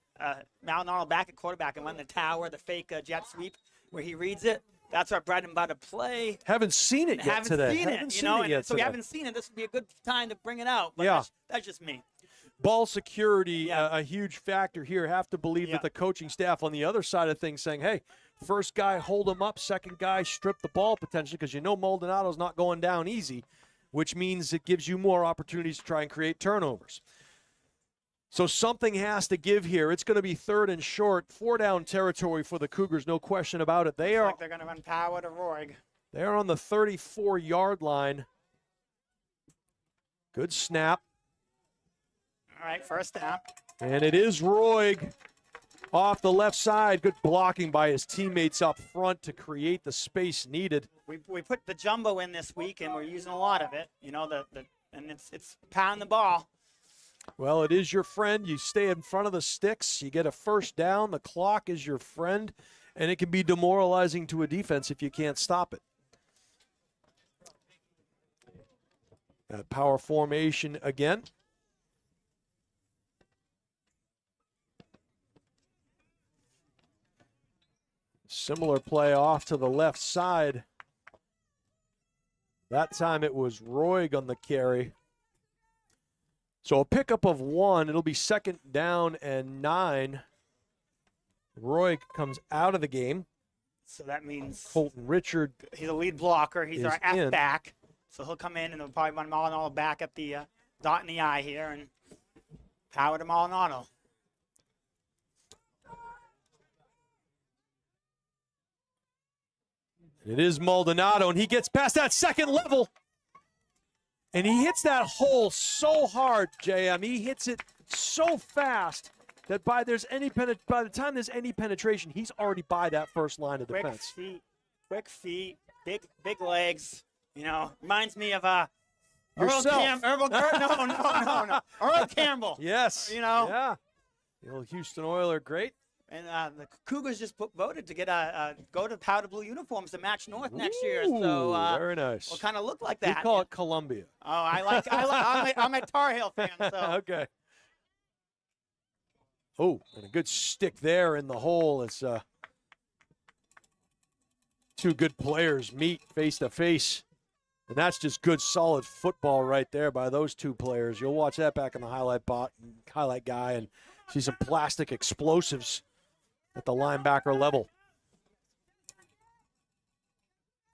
Maldonado back at quarterback and run the tower, the fake jet sweep where he reads it. That's our bread and butter play. Haven't seen it yet today. Haven't seen it. So we haven't seen it. This would be a good time to bring it out. But Yeah. that's just me. Ball security, a huge factor here. Have to believe that the coaching staff on the other side of things saying, hey, first guy, hold him up. Second guy, strip the ball potentially, because Maldonado's not going down easy, which means it gives you more opportunities to try and create turnovers. So something has to give here. It's going to be 3rd and short, 4-down territory for the Cougars, no question about it. They are They're going to run power to Roig. They're on the 34-yard line. Good snap. All right, first down. And it is Roig off the left side. Good blocking by his teammates up front to create the space needed. We put the jumbo in this week, and we're using a lot of it. And it's pounding the ball. Well, it is your friend. You stay in front of the sticks. You get a first down. The clock is your friend, and it can be demoralizing to a defense if you can't stop it. That power formation again. Similar play off to the left side. That time it was Roig on the carry. So a pickup of 1. It'll be 2nd down and 9. Roig comes out of the game. So that means Colton Richard. He's a lead blocker. He's our is in. F-back. So he'll come in and they'll probably run Maldonado back at the dot in the I here and power to Maldonado. It is Maldonado, and he gets past that second level. And he hits that hole so hard, JM. He hits it so fast that by the time there's any penetration, he's already by that first line of defense. Quick feet, big legs. You know, reminds me of Yourself. No. Earl Campbell. Yes. You know. Yeah. The old Houston Oiler, great. And the Cougars just voted to get go to powder blue uniforms to match North next year. Ooh, So very nice. we'll kind of look like that. We call it Columbia. Oh, I'm a Tar Heel fan. So Okay. Oh, and a good stick there in the hole as two good players meet face to face. And that's just good, solid football right there by those two players. You'll watch that back in the highlight guy and see some plastic explosives at the linebacker level.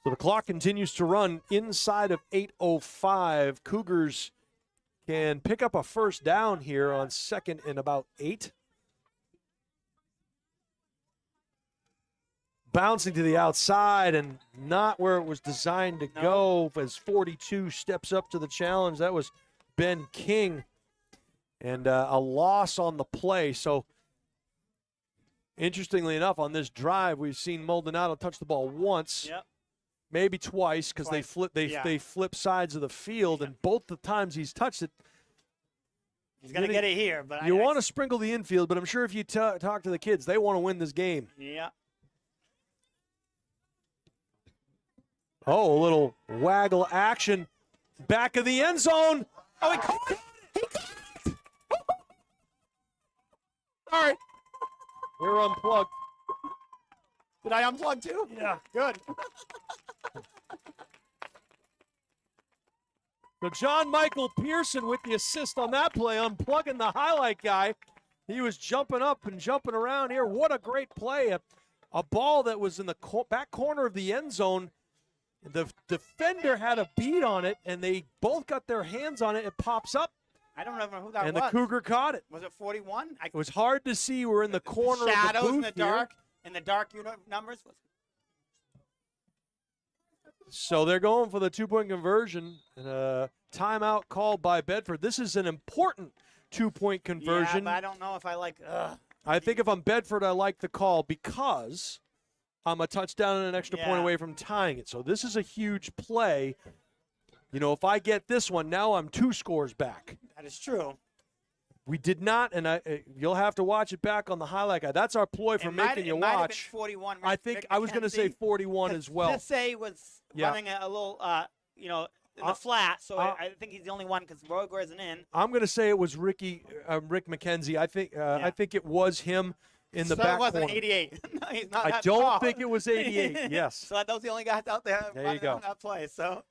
So the clock continues to run inside of 8:05. Cougars can pick up a first down here on 2nd and about 8. Bouncing to the outside and not where it was designed to go as 42 steps up to the challenge. That was Ben King. And a loss on the play. So, interestingly enough, on this drive, we've seen Maldonado touch the ball once, maybe twice, because they flip sides of the field, and both the times he's touched it. he's gonna get it here, but You want to sprinkle the infield, but I'm sure if you talk to the kids, they want to win this game. Yeah. Oh, a little waggle action, back of the end zone. Oh, he caught it. All right. We're unplugged. Did I unplug too? Yeah. Good. So John Michael Pearson with the assist on that play, unplugging the highlight guy. He was jumping up and jumping around here. What a great play. A ball that was in the back corner of the end zone. The defender had a beat on it, and they both got their hands on it. It pops up. I don't know who that and was. And the Cougar caught it. Was it 41? It was hard to see. We're in the corner shadows of the booth in the dark. here. In the dark numbers. So they're going for the 2-point conversion. And timeout called by Bedford. This is an important 2-point conversion. Yeah, but I don't know if I like. I think if I'm Bedford, I like the call because I'm a touchdown and an extra point away from tying it. So this is a huge play. You know, if I get this one, now I'm 2 scores back. That is true. We did not, and you'll have to watch it back on the highlight guy. That's our ploy for making you watch. Might have been 41. I think I was going to say 41 as well. Sisse was running a little, in the flat, so I think he's the only one because Roger isn't in. I'm going to say it was Rick McKenzie. I think it was him in the back corner. So it wasn't 88. No, he's not I don't think it was 88. Yes. So those are the only guys out there running on that play. So.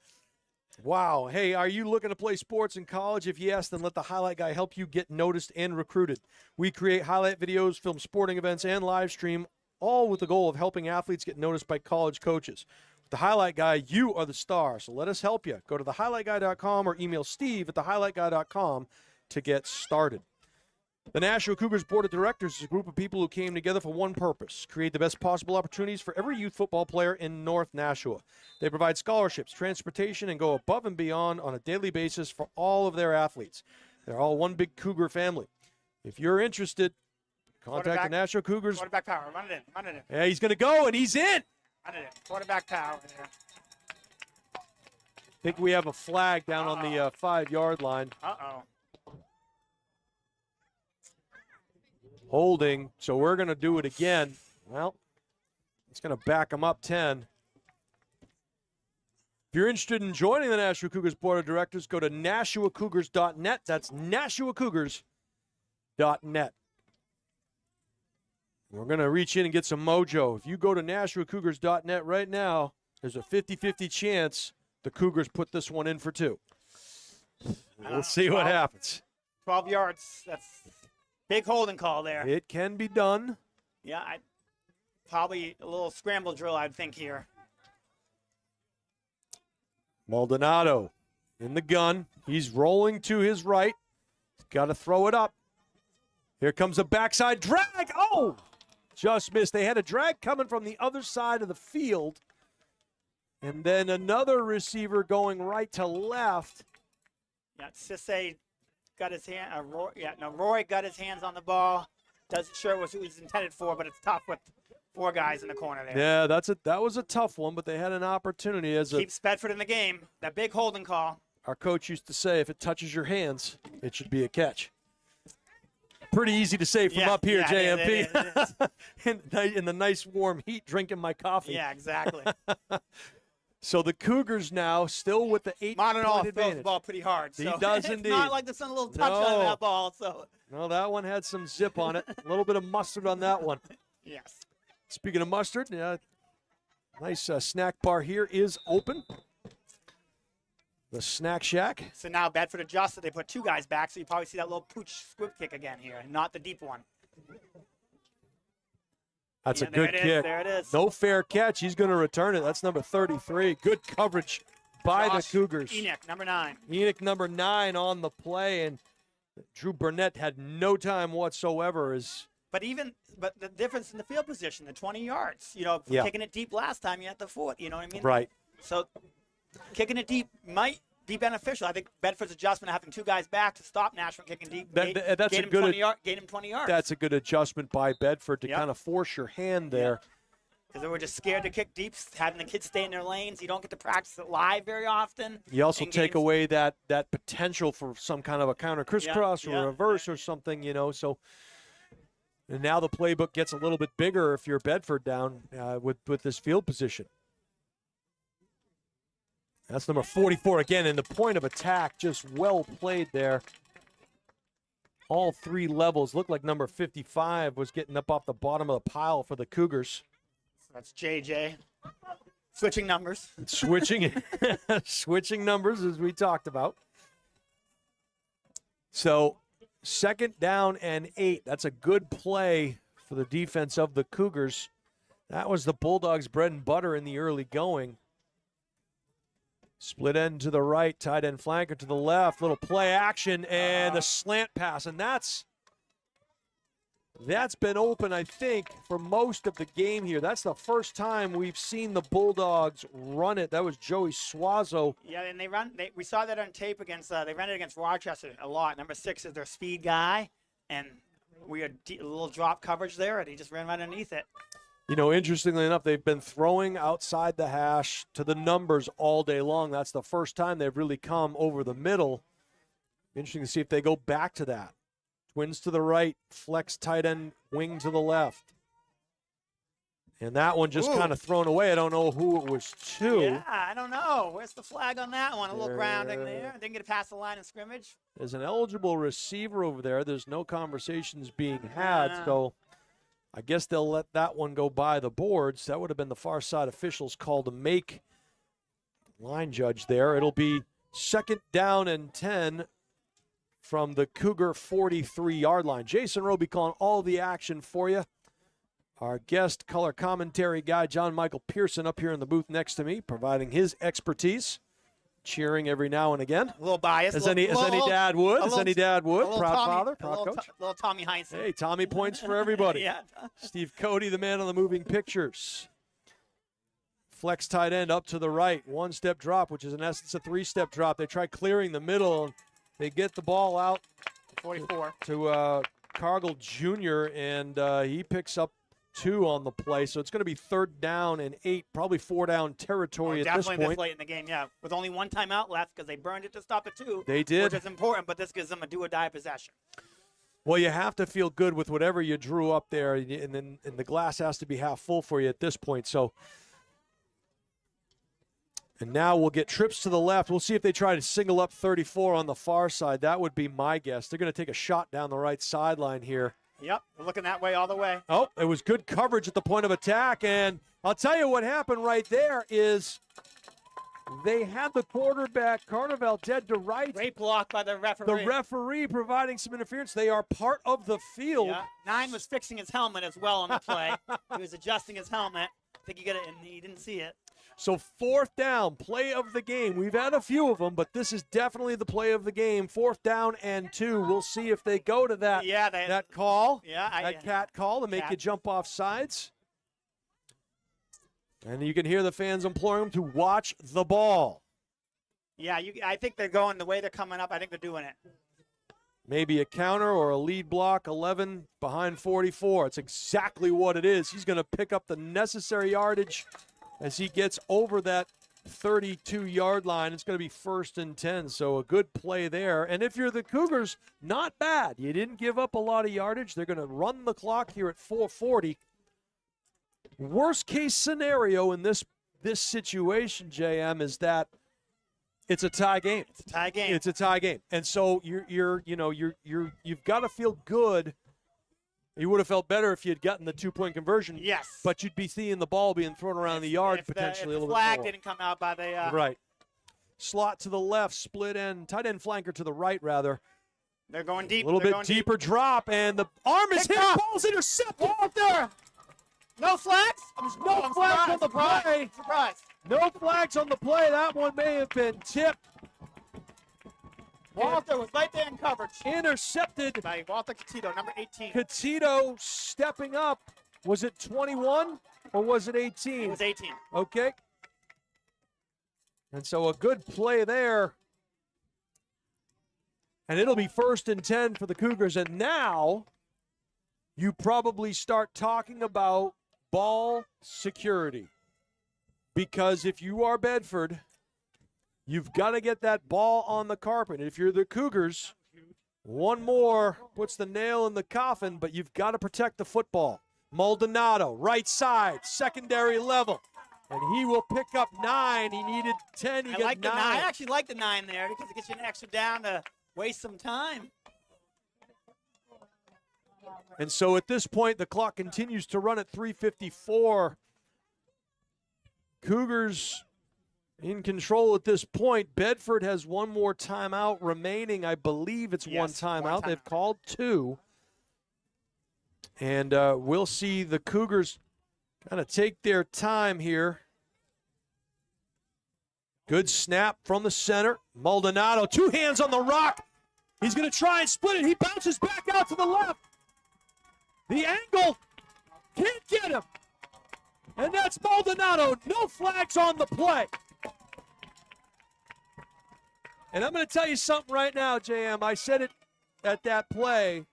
Wow. Hey, are you looking to play sports in college? If yes, then let the highlight guy help you get noticed and recruited. We create highlight videos, film sporting events, and live stream, all with the goal of helping athletes get noticed by college coaches. With the highlight guy, you are the star, so let us help you. Go to thehighlightguy.com or email steve@thehighlightguy.com to get started. The Nashua Cougars Board of Directors is a group of people who came together for one purpose: create the best possible opportunities for every youth football player in North Nashua. They provide scholarships, transportation, and go above and beyond on a daily basis for all of their athletes. They're all one big Cougar family. If you're interested, contact the Nashua Cougars. Quarterback power. Run it in. Yeah, he's going to go, and he's in. Run it in. Quarterback power. I think we have a flag down on the 5-yard line. Uh-oh. Holding, so we're going to do it again. Well, it's going to back them up 10. If you're interested in joining the Nashua Cougars Board of Directors, go to NashuaCougars.net. That's NashuaCougars.net. We're going to reach in and get some mojo. If you go to NashuaCougars.net right now, there's a 50-50 chance the Cougars put this one in for 2. We'll see what happens. 12 yards. That's big holding call there. It can be done. Yeah, probably a little scramble drill, I'd think, here. Maldonado in the gun. He's rolling to his right. He's got to throw it up. Here comes a backside drag. Oh, just missed. They had a drag coming from the other side of the field. And then another receiver going right to left. Yeah, Sisse got his hand. Roy got his hands on the ball. Doesn't sure what it was intended for, but it's tough with 4 guys in the corner there. Yeah, that was a tough one, but they had an opportunity. Keeps Bedford in the game. That big holding call. Our coach used to say, if it touches your hands, it should be a catch. Pretty easy to say from up here, JMP. In the nice warm heat, drinking my coffee. Yeah, exactly. So the Cougars now still with the 8-point advantage. Throws the ball pretty hard. He So does it's indeed. not like there's a little touch on that ball. So no, that one had some zip on it. A little bit of mustard on that one. Yes. Speaking of mustard, nice snack bar here is open. The Snack Shack. So now Bedford adjusted. They put 2 guys back, so you probably see that little pooch squib kick again here, and not the deep one. That's a good kick. There it is. No fair catch. He's going to return it. That's number 33. Good coverage by the Cougars. Enoch, number 9. Enoch, number 9 on the play, and Drew Burnett had no time whatsoever. But the difference in the field position, the 20 yards. Kicking it deep last time, you had the 4. You know what I mean? Right. So kicking it deep might be beneficial. I think Bedford's adjustment, having 2 guys back to stop Nashua kicking deep, gain him 20 yards. That's a good adjustment by Bedford to kind of force your hand there. Because they were just scared to kick deep, having the kids stay in their lanes. You don't get to practice it live very often. You also take away that potential for some kind of a counter crisscross or a reverse or something, so. And now the playbook gets a little bit bigger if you're Bedford down with this field position. That's number 44 again, and the point of attack just well played there. All 3 levels. Looked like number 55 was getting up off the bottom of the pile for the Cougars. That's JJ. Switching numbers. Switching numbers, as we talked about. So 2nd down and 8. That's a good play for the defense of the Cougars. That was the Bulldogs' bread and butter in the early going. Split end to the right, tight end flanker to the left. Little play action and the slant pass. And that's been open, I think, for most of the game here. That's the first time we've seen the Bulldogs run it. That was Joey Suazo. Yeah, and we saw that on tape against, they ran it against Rochester a lot. Number 6 is their speed guy. And we had a little drop coverage there, and he just ran right underneath it. Interestingly enough, they've been throwing outside the hash to the numbers all day long. That's the first time they've really come over the middle. Interesting to see if they go back to that. Twins to the right, flex tight end, wing to the left. And that one just kind of thrown away. I don't know who it was to. Yeah, I don't know. Where's the flag on that one? A little grounding there. Didn't get it past the line of scrimmage. There's an eligible receiver over there. There's no conversations being had, so I guess they'll let that one go by the boards. That would have been the far side officials' call to make. Line judge there. It'll be 2nd down and 10 from the Cougar 43-yard line. Jason Roby calling all the action for you. Our guest color commentary guy, John Michael Pearson, up here in the booth next to me, providing his expertise, cheering every now and again. A little biased. As any dad would. Proud father, proud coach. Little Tommy Heinsohn. Hey, Tommy points for everybody. Yeah. Steve Cody, the man on the moving pictures. Flex tight end up to the right. 1-step drop, which is in essence a 3-step drop. They try clearing the middle. They get the ball out 44 to Cargill Jr., and he picks up 2 on the play. So it's going to be 3rd down and 8, probably 4-down territory at this point. Definitely this late in the game, yeah. With only 1 timeout left because they burned it to stop it, too. They did. Which is important, but this gives them a do-or-die possession. Well, you have to feel good with whatever you drew up there, and the glass has to be half full for you at this point. So, and now we'll get trips to the left. We'll see if they try to single up 34 on the far side. That would be my guess. They're going to take a shot down the right sideline here. Yep, we're looking that way all the way. Oh, it was good coverage at the point of attack, and I'll tell you what happened right there is they had the quarterback, Carnival, dead to rights. Great block by the referee. The referee providing some interference. They are part of the field. Yeah. 9 was fixing his helmet as well on the play. He was adjusting his helmet. I think he got it, and he didn't see it. So 4th down, play of the game. We've had a few of them, but this is definitely the play of the game. 4th down and 2. We'll see if they go to that, that call, that cat call to make you jump off sides. And you can hear the fans imploring them to watch the ball. Yeah, I think they're going the way they're coming up. I think they're doing it. Maybe a counter or a lead block, 11 behind 44. It's exactly what it is. He's going to pick up the necessary yardage as he gets over that 32-yard line. It's going to be 1st and 10, so a good play there. And if you're the Cougars, not bad. You didn't give up a lot of yardage. They're going to run the clock here at 4:40. Worst case scenario in this situation, JM, is that it's a tie game. It's a tie game. It's a tie game. And so you've got to feel good. You would have felt better if you had gotten the 2-point conversion. Yes. But you'd be seeing the ball being thrown around the yard potentially a little bit more. The flag didn't come out by the right. Slot to the left, split end, tight end flanker to the right, rather. They're going deep. A little bit deeper drop, and the arm is hit. Ball's intercepted. Walter! No flags? No flags on the play. Surprise. No flags on the play. That one may have been tipped. Walter was right there in coverage. Intercepted by Walter Catito, number 18. Catito stepping up. Was it 21 or was it 18? It was 18. Okay. And so a good play there. And it'll be 1st and 10 for the Cougars. And now you probably start talking about ball security. Because if you are Bedford, you've got to get that ball on the carpet. If you're the Cougars, one more puts the nail in the coffin, but you've got to protect the football. Maldonado, right side, secondary level. And he will pick up 9. He needed 10. He got 9. I actually like the 9 there because it gets you an extra down to waste some time. And so at this point, the clock continues to run at 3:54. Cougars in control at this point. Bedford has one more timeout remaining. I believe it's one timeout. They've called 2. And we'll see the Cougars kind of take their time here. Good snap from the center. Maldonado, 2 hands on the rock. He's going to try and split it. He bounces back out to the left. The angle can't get him. And that's Maldonado. No flags on the play. And I'm going to tell you something right now, JM. I said it at that play.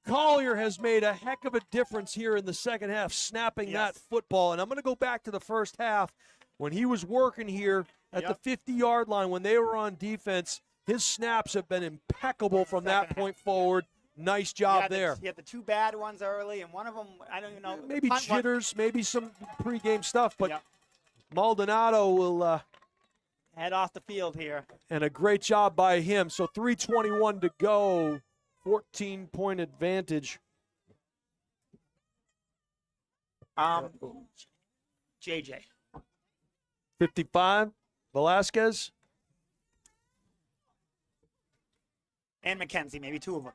Collier has made a heck of a difference here in the second half, snapping that football. And I'm going to go back to the first half when he was working here at the 50-yard line when they were on defense. His snaps have been impeccable from that point forward. Nice job there. He had the 2 bad ones early, and one of them, I don't even know. Maybe jitters, maybe some pregame stuff, but Maldonado will head off the field here. And a great job by him. So 3:21 to go, 14-point advantage. JJ. 55, Velasquez. And McKenzie, maybe 2 of them.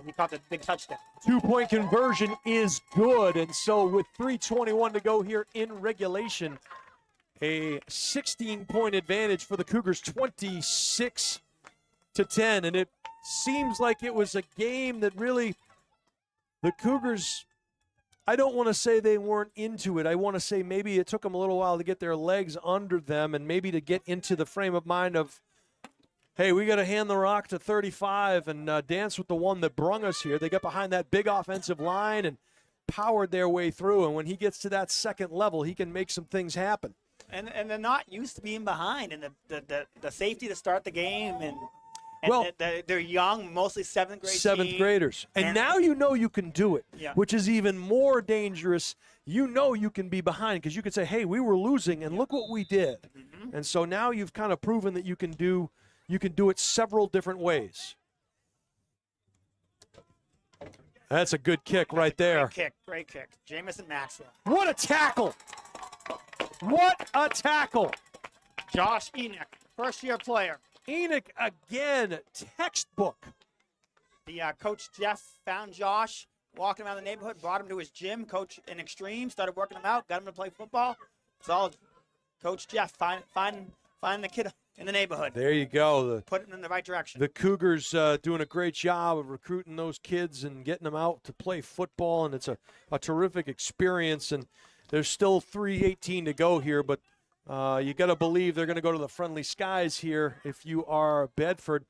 He caught the big touchdown. 2-point conversion is good. And so with 3:21 to go here in regulation, a 16-point advantage for the Cougars, 26-10. And it seems like it was a game that really the Cougars, I don't want to say they weren't into it. I want to say maybe it took them a little while to get their legs under them and maybe to get into the frame of mind of, hey, we got to hand the rock to 35 and dance with the one that brung us here. They got behind that big offensive line and powered their way through. And when he gets to that second level, he can make some things happen. And they're not used to being behind. And the safety to start the game. And well, they're young, mostly 7th grade Seventh graders. And now you know you can do it, which is even more dangerous. You know you can be behind because you can say, hey, we were losing, and look what we did. Mm-hmm. And so now you've kind of proven that you can do it several different ways. That's a good kick right there. Great kick. Jamison Maxwell. What a tackle! What a tackle! Josh Enoch, first-year player. Enoch again, textbook. The Coach Jeff found Josh walking around the neighborhood, brought him to his gym. Coach in Extreme started working him out, got him to play football. It's all Coach Jeff find the kid in the neighborhood. There you go. Put him in the right direction. The Cougars doing a great job of recruiting those kids and getting them out to play football, and it's a terrific experience. And there's still 3:18 to go here, but you got to believe they're going to go to the friendly skies here if you are Bedford.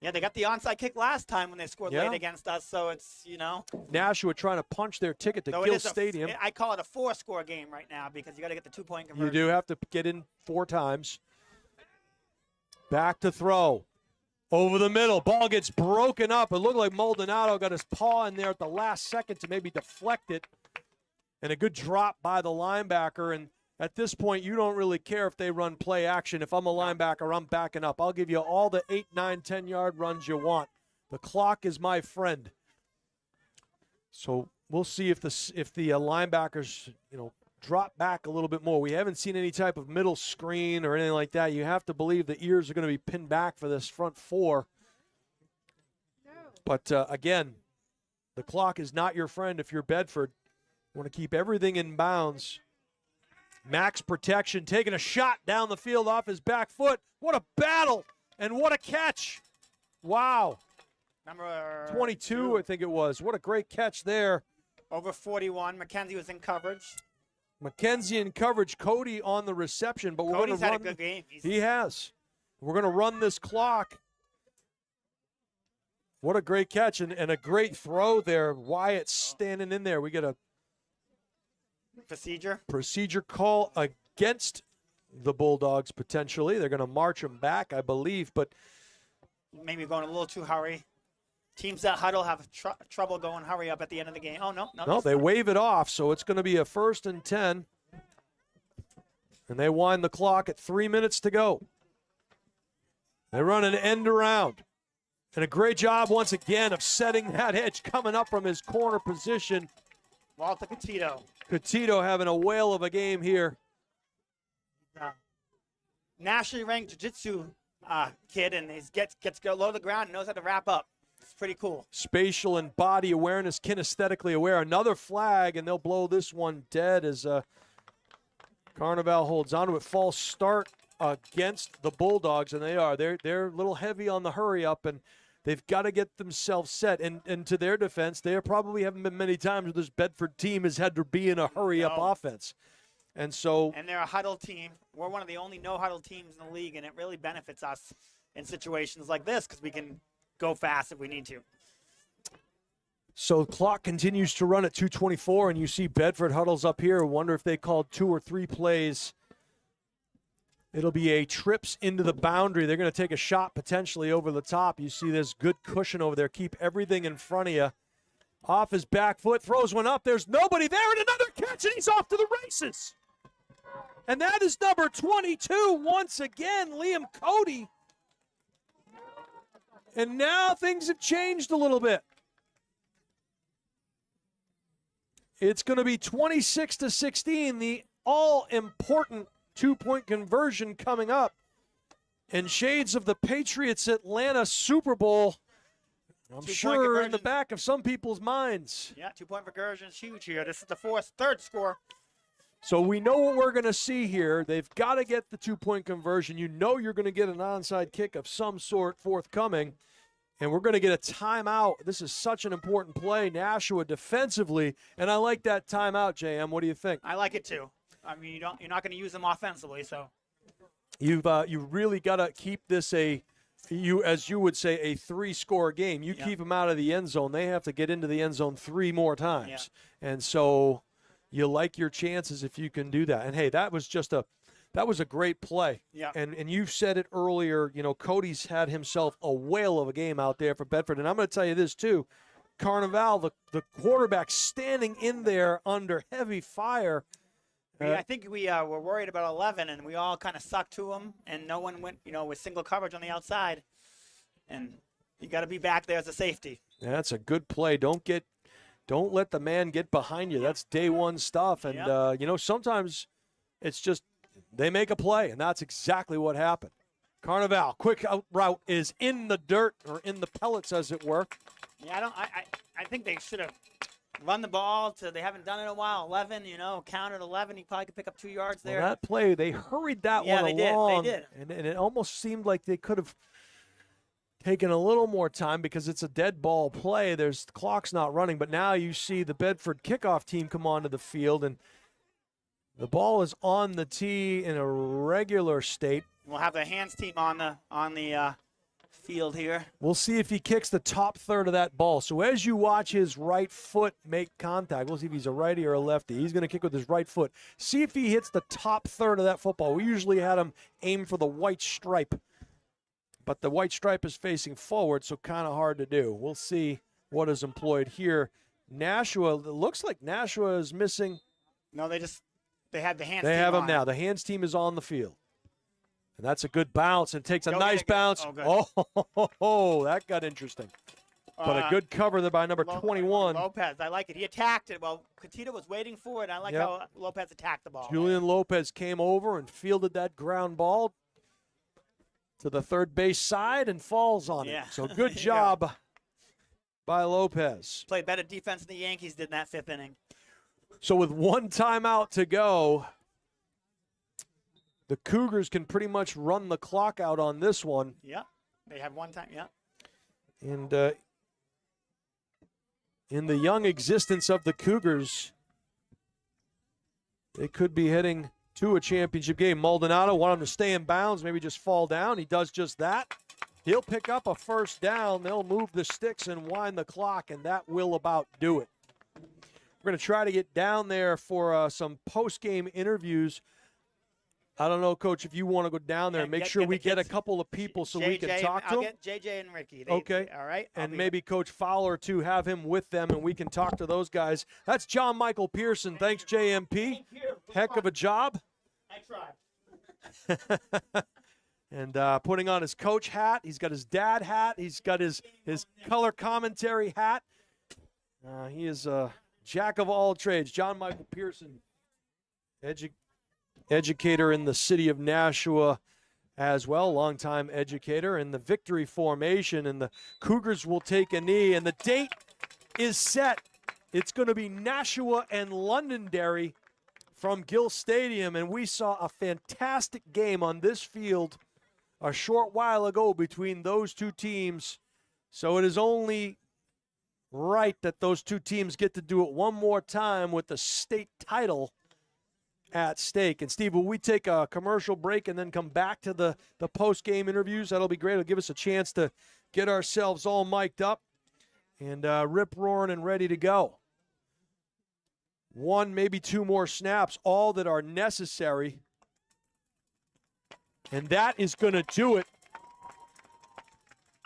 Yeah, they got the onside kick last time when they scored late against us, so it's, Nashua trying to punch their ticket to Gill Stadium. I call it a 4-score game right now because you got to get the 2-point conversion. You do have to get in 4 times. Back to throw. Over the middle. Ball gets broken up. It looked like Maldonado got his paw in there at the last second to maybe deflect it. And a good drop by the linebacker. And at this point, you don't really care if they run play action. If I'm a linebacker, I'm backing up. I'll give you all the 8, 9, 10-yard runs you want. The clock is my friend. So we'll see if the linebackers, drop back a little bit more. We haven't seen any type of middle screen or anything like that. You have to believe the ears are going to be pinned back for this front 4. But, again, the clock is not your friend if you're Bedford. You want to keep everything in bounds. Max protection, taking a shot down the field off his back foot. What a battle, and what a catch. Wow. Number 22, I think it was. What a great catch there. Over 41. McKenzie was in coverage. McKenzie in coverage. Cody on the reception, but we're going to run. Cody's had a good game. He has. We're going to run this clock. What a great catch and a great throw there. Wyatt standing in there. We get a procedure call against the Bulldogs potentially. They're going to march them back, I believe, but maybe going a little too hurry. Teams that huddle have trouble going hurry up at the end of the game. Oh, no. They wave it off, so it's going to be a 1st and 10. And they wind the clock at 3 minutes to go. They run an end around. And a great job once again of setting that edge coming up from his corner position. Walter Catito. Catito having a whale of a game here. Nationally ranked jiu-jitsu kid, and he gets low to the ground and knows how to wrap up. It's pretty cool. Spatial and body awareness, kinesthetically aware. Another flag, and they'll blow this one dead as Carnival holds on to it. False start against the Bulldogs, and they are. They're a little heavy on the hurry up, and they've got to get themselves set. And to their defense, they probably haven't been many times where this Bedford team has had to be in a hurry-up offense. And they're a huddle team. We're one of the only no-huddle teams in the league, and it really benefits us in situations like this because we can go fast if we need to. So the clock continues to run at 2:24, and you see Bedford huddles up here. I wonder if they called 2 or 3 plays. It'll be a trips into the boundary. They're going to take a shot potentially over the top. You see this good cushion over there. Keep everything in front of you. Off his back foot, throws one up. There's nobody there, and another catch, and he's off to the races. And that is number 22 once again, Liam Cody. And now things have changed a little bit. It's going to be 26-16, the all-important 2-point conversion coming up. And shades of the Patriots Atlanta Super Bowl, I'm sure in the back of some people's minds. Yeah, 2-point conversion is huge here. This is the third score. So we know what we're going to see here. They've got to get the 2-point conversion. You know you're going to get an onside kick of some sort forthcoming. And we're going to get a timeout. This is such an important play, Nashua defensively. And I like that timeout, JM. What do you think? I like it too. I mean, you're not going to use them offensively, so. You really got to keep this as you would say, a 3-score game. You keep them out of the end zone. They have to get into the end zone 3 more times. Yeah. And so you like your chances if you can do that. And, hey, that was a great play. Yeah. And you said it earlier, Cody's had himself a whale of a game out there for Bedford. And I'm going to tell you this, too. Carnival, the quarterback standing in there under heavy fire. I think we were worried about 11, and we all kind of sucked to him, and no one went, with single coverage on the outside. And You got to be back there as a safety. That's a good play. Don't let the man get behind you. That's day one stuff. And, sometimes it's just they make a play, and that's exactly what happened. Carnival, quick out route is in the dirt, or in the pellets, as it were. Yeah, I think they should have run the ball they haven't done it in a while. 11, counted 11. He probably could pick up 2 yards there. Well, that play, they hurried that one along. Yeah, they did. And it almost seemed like they could have taken a little more time because it's a dead ball play. The clock's not running, but now you see the Bedford kickoff team come onto the field, and the ball is on the tee in a regular state. We'll have the hands team on the field here. We'll see if he kicks the top third of that ball. So as you watch his right foot make contact, we'll see if he's a righty or a lefty. He's going to kick with his right foot. See if he hits the top third of that football. We usually had him aim for the white stripe, but the white stripe is facing forward, so kind of hard to do. We'll see what is employed here. Nashua, it looks like Nashua is missing. No, they had the hands team They have him on. now. The hands team is on the field. And that's a good bounce, and takes a nice bounce. Oh, that got interesting. But a good cover there by number 21. Lopez, I like it. He attacked it. Well, Catita was waiting for it. I like how Lopez attacked the ball. Julian Lopez came over and fielded that ground ball to the third base side and falls on it. So good job by Lopez. Played better defense than the Yankees did in that 5th inning. So with one timeout to go, the Cougars can pretty much run the clock out on this one. Yeah, they have one time, And in the young existence of the Cougars, they could be heading to a championship game. Maldonado want him to stay in bounds, maybe just fall down. He does just that. He'll pick up a first down. They'll move the sticks and wind the clock, and that will about do it. We're going to try to get down there for some post-game interviews. I don't know, Coach, if you want to go down there and make sure we get a couple of people so we can talk to them. I'll get JJ and Ricky. Okay. All right. And maybe Coach Fowler, too, have him with them, and we can talk to those guys. That's John Michael Pearson. Thanks, JMP. Heck of a job. I tried. And putting on his coach hat. He's got his dad hat. He's got his color commentary hat. He is a jack of all trades. John Michael Pearson, educator in the city of Nashua as well, longtime educator in the victory formation, and the Cougars will take a knee, and the date is set. It's going to be Nashua and Londonderry from Gill Stadium, and we saw a fantastic game on this field a short while ago between those two teams, so it is only right that those two teams get to do it one more time with the state title at stake. And Steve, will we take a commercial break and then come back to the post-game interviews? That'll be great. It'll give us a chance to get ourselves all mic'd up and rip-roaring and ready to go. One, maybe two more snaps, all that are necessary. And that is going to do it.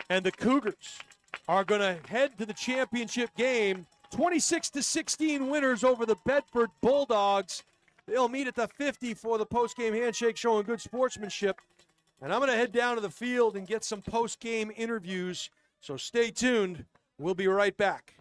And the Cougars are going to head to the championship game, 26-16 winners over the Bedford Bulldogs. They'll meet at the 50 for the post-game handshake, showing good sportsmanship. And I'm going to head down to the field and get some post-game interviews. So stay tuned. We'll be right back.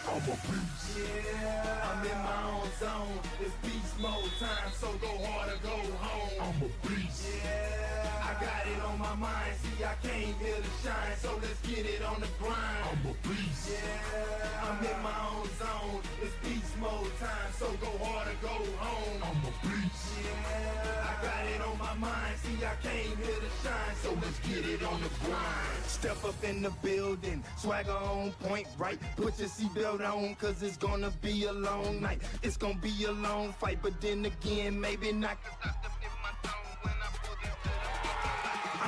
I'm a beast. Yeah, I'm in my own zone. It's beast mode time, so go hard or go home. I'm a beast. Yeah, I got it on my mind. See, I came here to shine, so let's get it on the grind. I'm a beast. Yeah, I'm in my own zone. It's beast mode time, so go hard or go home. I'm a beast. Yeah, I got it on my mind. See, I came here to shine, so let's get it on the grind. Step up in the building, swagger on point, right? Put your seatbelt on, cause it's gonna be a long night. It's gonna be a long fight, but then again, maybe not, cause I stepped in my zone when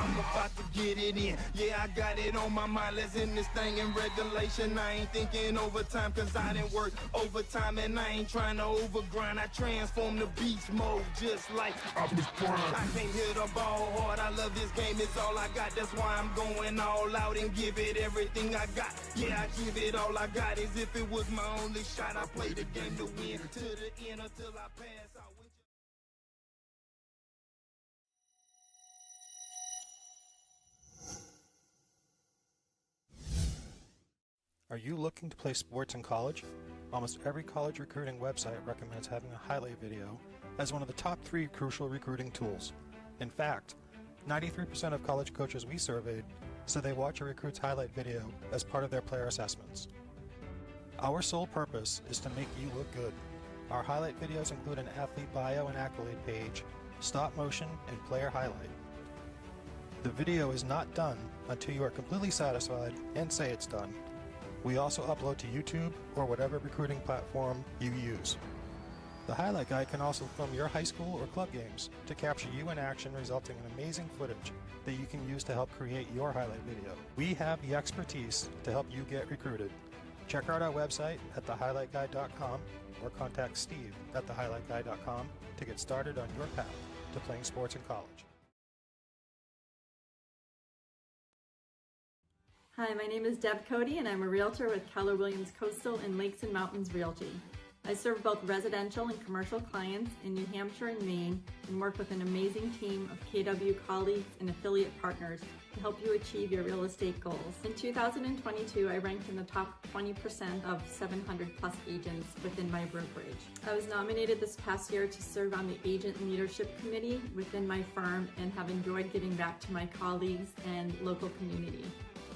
I'm about to get it in. Yeah, I got it on my mind. Let's end this thing in regulation. I ain't thinking overtime, cause I didn't work overtime, and I ain't trying to overgrind. I transform the beast mode just like Optimus Prime. I can't hit the ball hard. I love this game, it's all I got. That's why I'm going all out and give it everything I got. Yeah, I give it all I got. As if it was my only shot. I play the game to win to the end until I pass out. Are you looking to play sports in college? Almost every college recruiting website recommends having a highlight video as one of the top 3 crucial recruiting tools. In fact, 93% of college coaches we surveyed said they watch a recruit's highlight video as part of their player assessments. Our sole purpose is to make you look good. Our highlight videos include an athlete bio and accolade page, stop motion, and player highlight. The video is not done until you are completely satisfied and say it's done. We also upload to YouTube or whatever recruiting platform you use. The highlight guy can also film your high school or club games to capture you in action, resulting in amazing footage that you can use to help create your highlight video. We have the expertise to help you get recruited. Check out our website at thehighlightguy.com or contact Steve at thehighlightguy.com to get started on your path to playing sports in college. Hi, my name is Deb Cody, and I'm a realtor with Keller Williams Coastal and Lakes and Mountains Realty. I serve both residential and commercial clients in New Hampshire and Maine, and work with an amazing team of KW colleagues and affiliate partners to help you achieve your real estate goals. In 2022, I ranked in the top 20% of 700 plus agents within my brokerage. I was nominated this past year to serve on the agent leadership committee within my firm, and have enjoyed giving back to my colleagues and local community.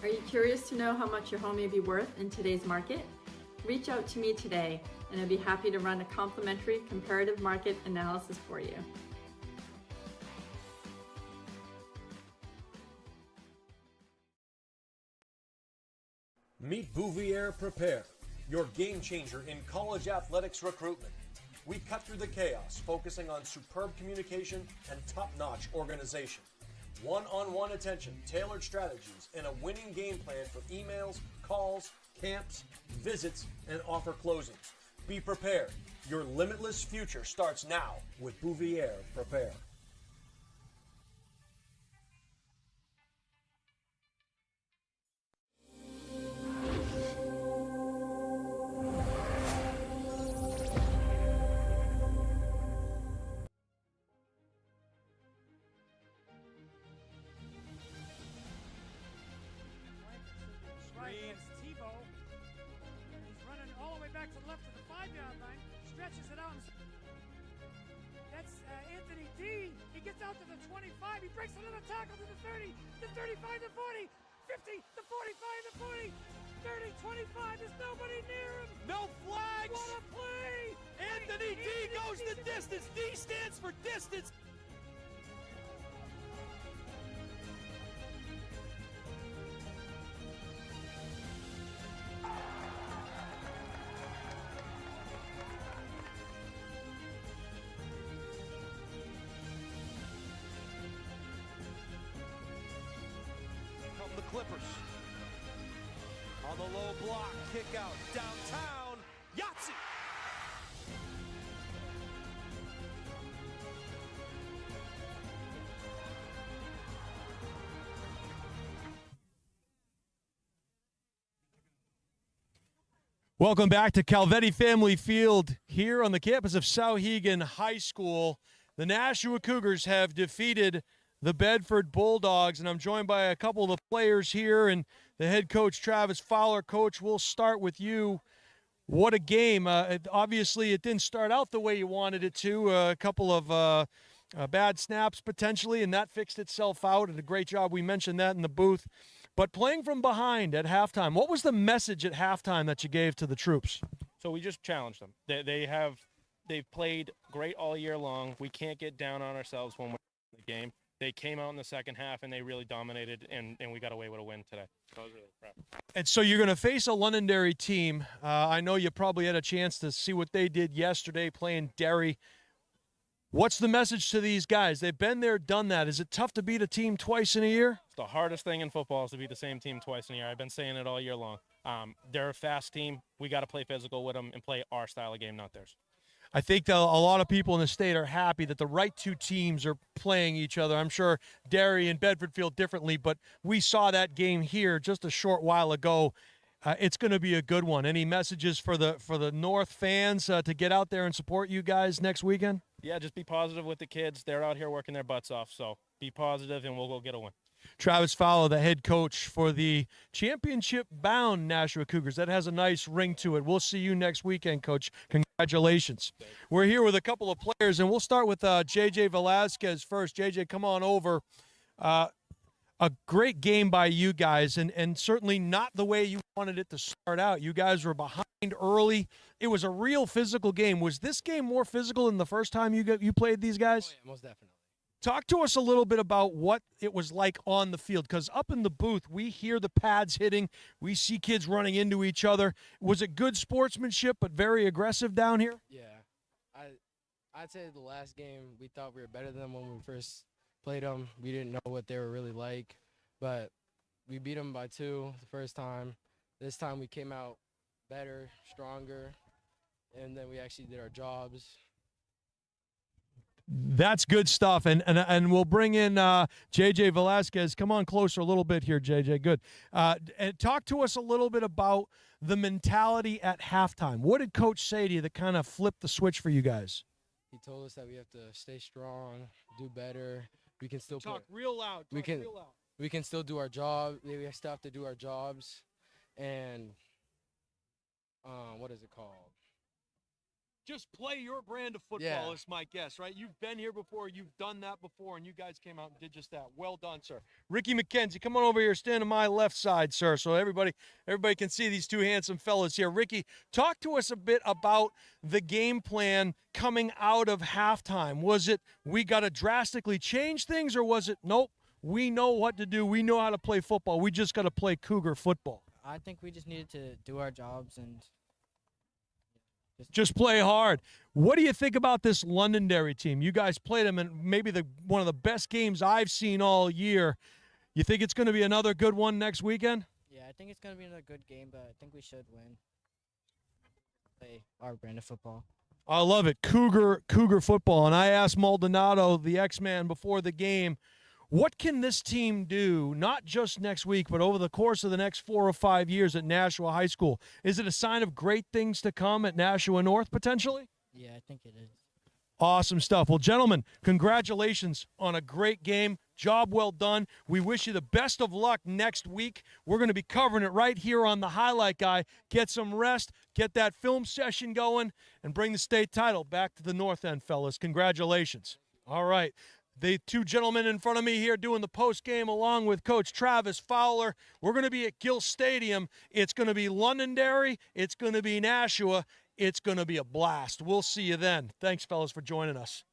Are you curious to know how much your home may be worth in today's market? Reach out to me today, and I'd be happy to run a complimentary comparative market analysis for you. Meet Bouvier Prepare, your game changer in college athletics recruitment. We cut through the chaos, focusing on superb communication and top-notch organization. One-on-one attention, tailored strategies, and a winning game plan for emails, calls, camps, visits, and offer closings. Be prepared. Your limitless future starts now with Bouvier Prepare. Stretches it out. That's Anthony D. He gets out to the 25. He breaks another tackle to the 30, the 35, the 40, 50, the 45, the 40, 30, 25. There's nobody near him. No flags. What a play. Anthony D goes the distance. D stands for distance. Clippers on the low block, kick out downtown, Yahtzee. Welcome back to Calvetti Family Field here on the campus of Souhegan High School. The Nashua Cougars have defeated the Bedford Bulldogs, and I'm joined by a couple of the players here and the head coach, Travis Fowler. Coach, we'll start with you. What a game. Obviously, it didn't start out the way you wanted it to. A couple of bad snaps potentially, and that fixed itself out. And a great job. We mentioned that in the booth. But playing from behind at halftime, what was the message at halftime that you gave to the troops? So we just challenged them. They've played great all year long. We can't get down on ourselves when we're in the game. They came out in the second half, and they really dominated, and we got away with a win today. So I was really proud. And so you're going to face a Londonderry team. I know you probably had a chance to see what they did yesterday playing Derry. What's the message to these guys? They've been there, done that. Is it tough to beat a team twice in a year? The hardest thing in football is to beat the same team twice in a year. I've been saying it all year long. They're a fast team. We got to play physical with them and play our style of game, not theirs. I think that a lot of people in the state are happy that the right two teams are playing each other. I'm sure Derry and Bedford feel differently, but we saw that game here just a short while ago. It's going to be a good one. Any messages for the North fans to get out there and support you guys next weekend? Yeah, just be positive with the kids. They're out here working their butts off, so be positive, and we'll go get a win. Travis Fowler, the head coach for the championship-bound Nashua Cougars. That has a nice ring to it. We'll see you next weekend, Coach. Congratulations. We're here with a couple of players, and we'll start with J.J. Velasquez first. J.J., come on over. A great game by you guys, and certainly not the way you wanted it to start out. You guys were behind early. It was a real physical game. Was this game more physical than the first time you played these guys? Oh, yeah, most definitely. Talk to us a little bit about what it was like on the field, because up in the booth, we hear the pads hitting. We see kids running into each other. Was it good sportsmanship but very aggressive down here? Yeah. I'd say the last game, we thought we were better than them when we first played them. We didn't know what they were really like, but we beat them by 2 the first time. This time we came out better, stronger, and then we actually did our jobs. That's good stuff, and we'll bring in J.J. Velasquez. Come on closer a little bit here, J.J. Good. And talk to us a little bit about the mentality at halftime. What did Coach say to you that kind of flipped the switch for you guys? He told us that we have to stay strong, do better. We can still Talk real loud. Real loud. We can still do our job. We still have to do our jobs, and what is it called? Just play your brand of football is my guess, right? You've been here before, you've done that before, and you guys came out and did just that. Well done, sir. Ricky McKenzie, come on over here, stand on my left side, sir, so everybody can see these two handsome fellas here. Ricky, talk to us a bit about the game plan coming out of halftime. Was it we got to drastically change things, or was it nope, we know what to do, we know how to play football, we just got to play Cougar football? I think we just needed to do our jobs and just play hard. What do you think about this Londonderry team? You guys played them in maybe one of the best games I've seen all year. You think it's going to be another good one next weekend? Yeah, I think it's going to be another good game, but I think we should win. Play our brand of football. I love it. Cougar football. And I asked Maldonado, the X-Man, before the game, what can this team do, not just next week, but over the course of the next 4 or 5 years at Nashua High School? Is it a sign of great things to come at Nashua North, potentially? Yeah, I think it is. Awesome stuff. Well, gentlemen, congratulations on a great game. Job well done. We wish you the best of luck next week. We're going to be covering it right here on the Highlight Guy. Get some rest, get that film session going, and bring the state title back to the North End, fellas. Congratulations. All right. The two gentlemen in front of me here doing the post game along with Coach Travis Fowler. We're going to be at Gill Stadium. It's going to be Londonderry. It's going to be Nashua. It's going to be a blast. We'll see you then. Thanks, fellas, for joining us.